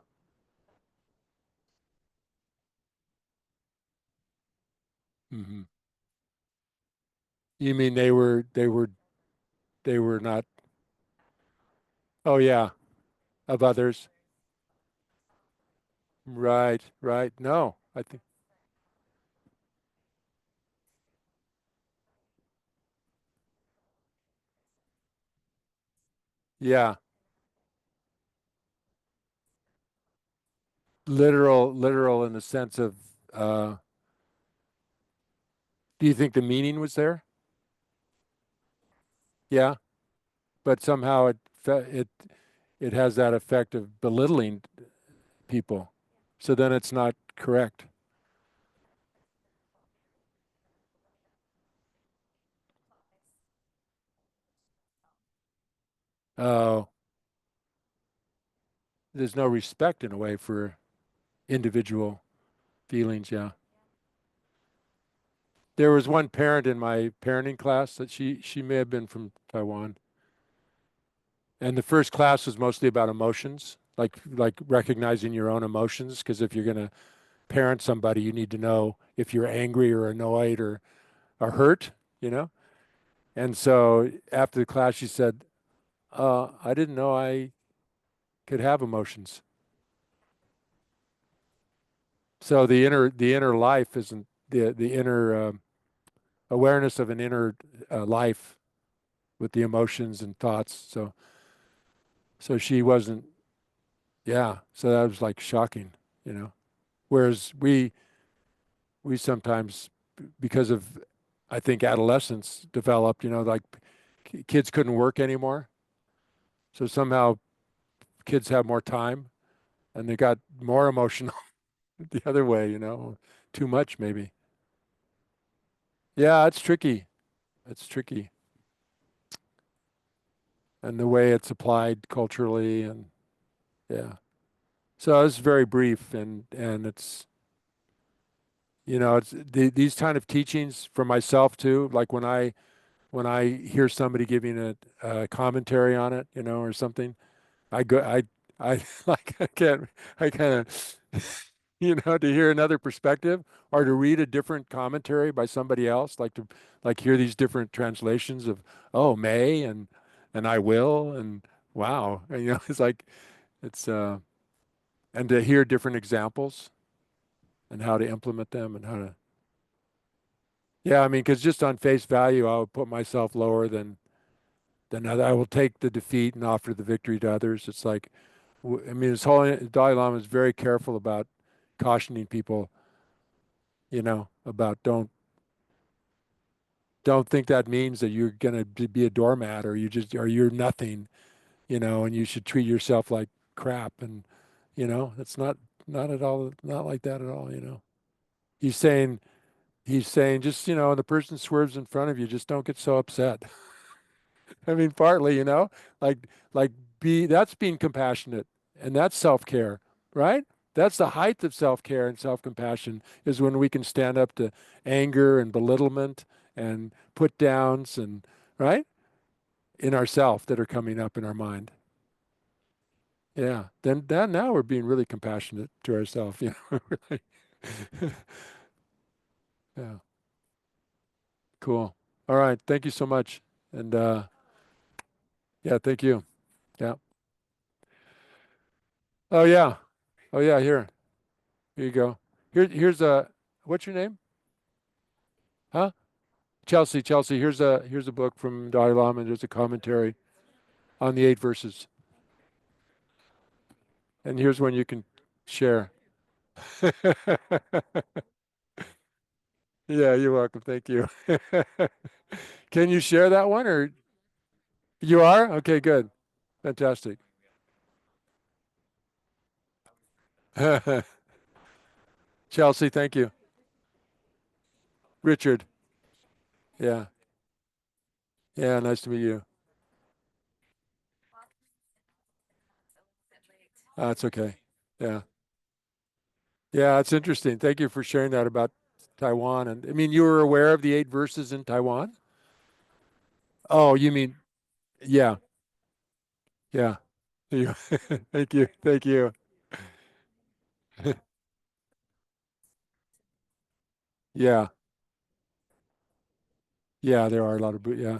hmm. You mean they were not, oh yeah, of others. Right, right. No, I think, yeah, literal in the sense of, uh, do you think the meaning was there? Yeah, but somehow it has that effect of belittling people. So then it's not correct. Oh, there's no respect in a way for individual feelings. Yeah. There was one parent in my parenting class that she may have been from Taiwan, and the first class was mostly about emotions, like recognizing your own emotions. Because if you're going to parent somebody, you need to know if you're angry or annoyed or hurt, you know. And so after the class, she said, "I didn't know I could have emotions." So the inner life isn't the inner awareness of an inner life with the emotions and thoughts. So she wasn't. Yeah. So that was like shocking, you know. Whereas we sometimes, because of, I think, adolescence developed, like kids couldn't work anymore. So somehow kids have more time and they got more emotional the other way, too much maybe. Yeah, it's tricky. It's tricky. And the way it's applied culturally and yeah. So it's very brief and it's these kind of teachings for myself too, like when I hear somebody giving a commentary on it, or something, I go, I like, I can't, I kind of, to hear another perspective or to read a different commentary by somebody else, like hear these different translations of, oh, may and I will, and wow. And, it's like, and to hear different examples and how to implement them and how to, yeah, I mean, because just on face value, I would put myself lower than I will take the defeat and offer the victory to others. It's like, I mean, his whole Dalai Lama is very careful about cautioning people, about don't think that means that you're gonna be a doormat or or you're nothing, and you should treat yourself like crap. And it's not at all, not like that at all. He's saying he's saying just, the person swerves in front of you, just don't get so upset. I mean, partly, like that's being compassionate and that's self-care, right? That's the height of self-care and self-compassion is when we can stand up to anger and belittlement and put downs and right in ourself that are coming up in our mind. Yeah. Then now we're being really compassionate to ourselves, really. Yeah. Cool. All right. Thank you so much. And yeah, thank you. Yeah. Oh yeah. Oh yeah, here you go. Here's a, what's your name? Huh? Chelsea. Chelsea. Here's a book from Dalai Lama. And there's a commentary on the 8 verses, and here's one you can share. Yeah, you're welcome. Thank you. Can you share that one, or you are? Okay, good, fantastic. Chelsea, thank you. Richard. Yeah. Yeah, nice to meet you. That's okay. Yeah. Yeah, it's interesting. Thank you for sharing that about Taiwan. And I mean, you were aware of the eight verses in Taiwan? Oh, you mean, yeah, yeah. You- Thank you. Thank you. Yeah. Yeah, there are a lot of, yeah.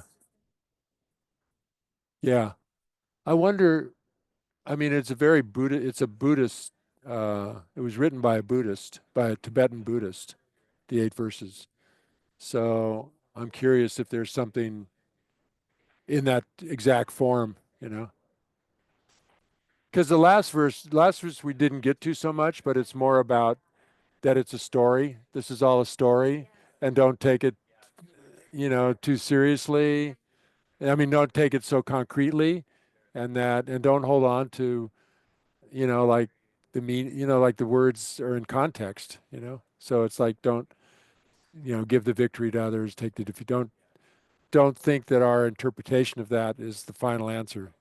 Yeah. I wonder, I mean, it's a Buddhist, it was written by a Buddhist, by a Tibetan Buddhist, the eight verses. So I'm curious if there's something in that exact form, you know? Because last verse we didn't get to so much, but it's more about that it's a story. This is all a story, and don't take it, too seriously. I mean, don't take it so concretely, and don't hold on to, like like the words are in context, So it's like don't, give the victory to others, take the defeat. Don't think that our interpretation of that is the final answer.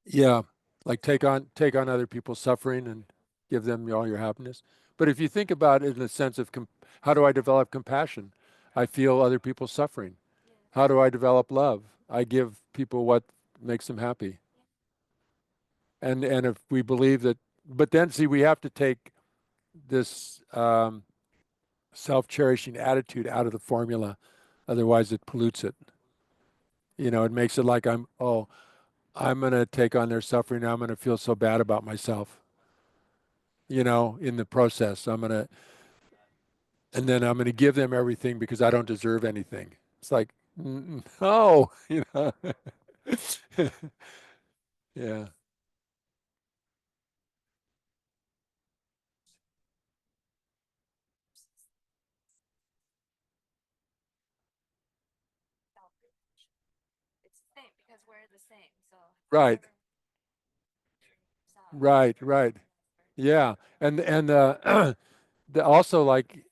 Yeah, like take on other people's suffering and give them all your happiness. But if you think about it in a sense of how do I develop compassion? I feel other people's suffering. How do I develop love? I give people what makes them happy. And if we believe that, but then see, we have to take this self-cherishing attitude out of the formula, otherwise it pollutes it. It makes it like I'm going to take on their suffering. I'm going to feel so bad about myself. In the process. And then I'm going to give them everything because I don't deserve anything. It's like, no, Yeah, right, right. Yeah, and the also like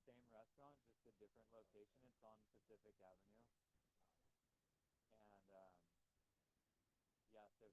same restaurant, just a different location. It's on Pacific Avenue, and yeah, so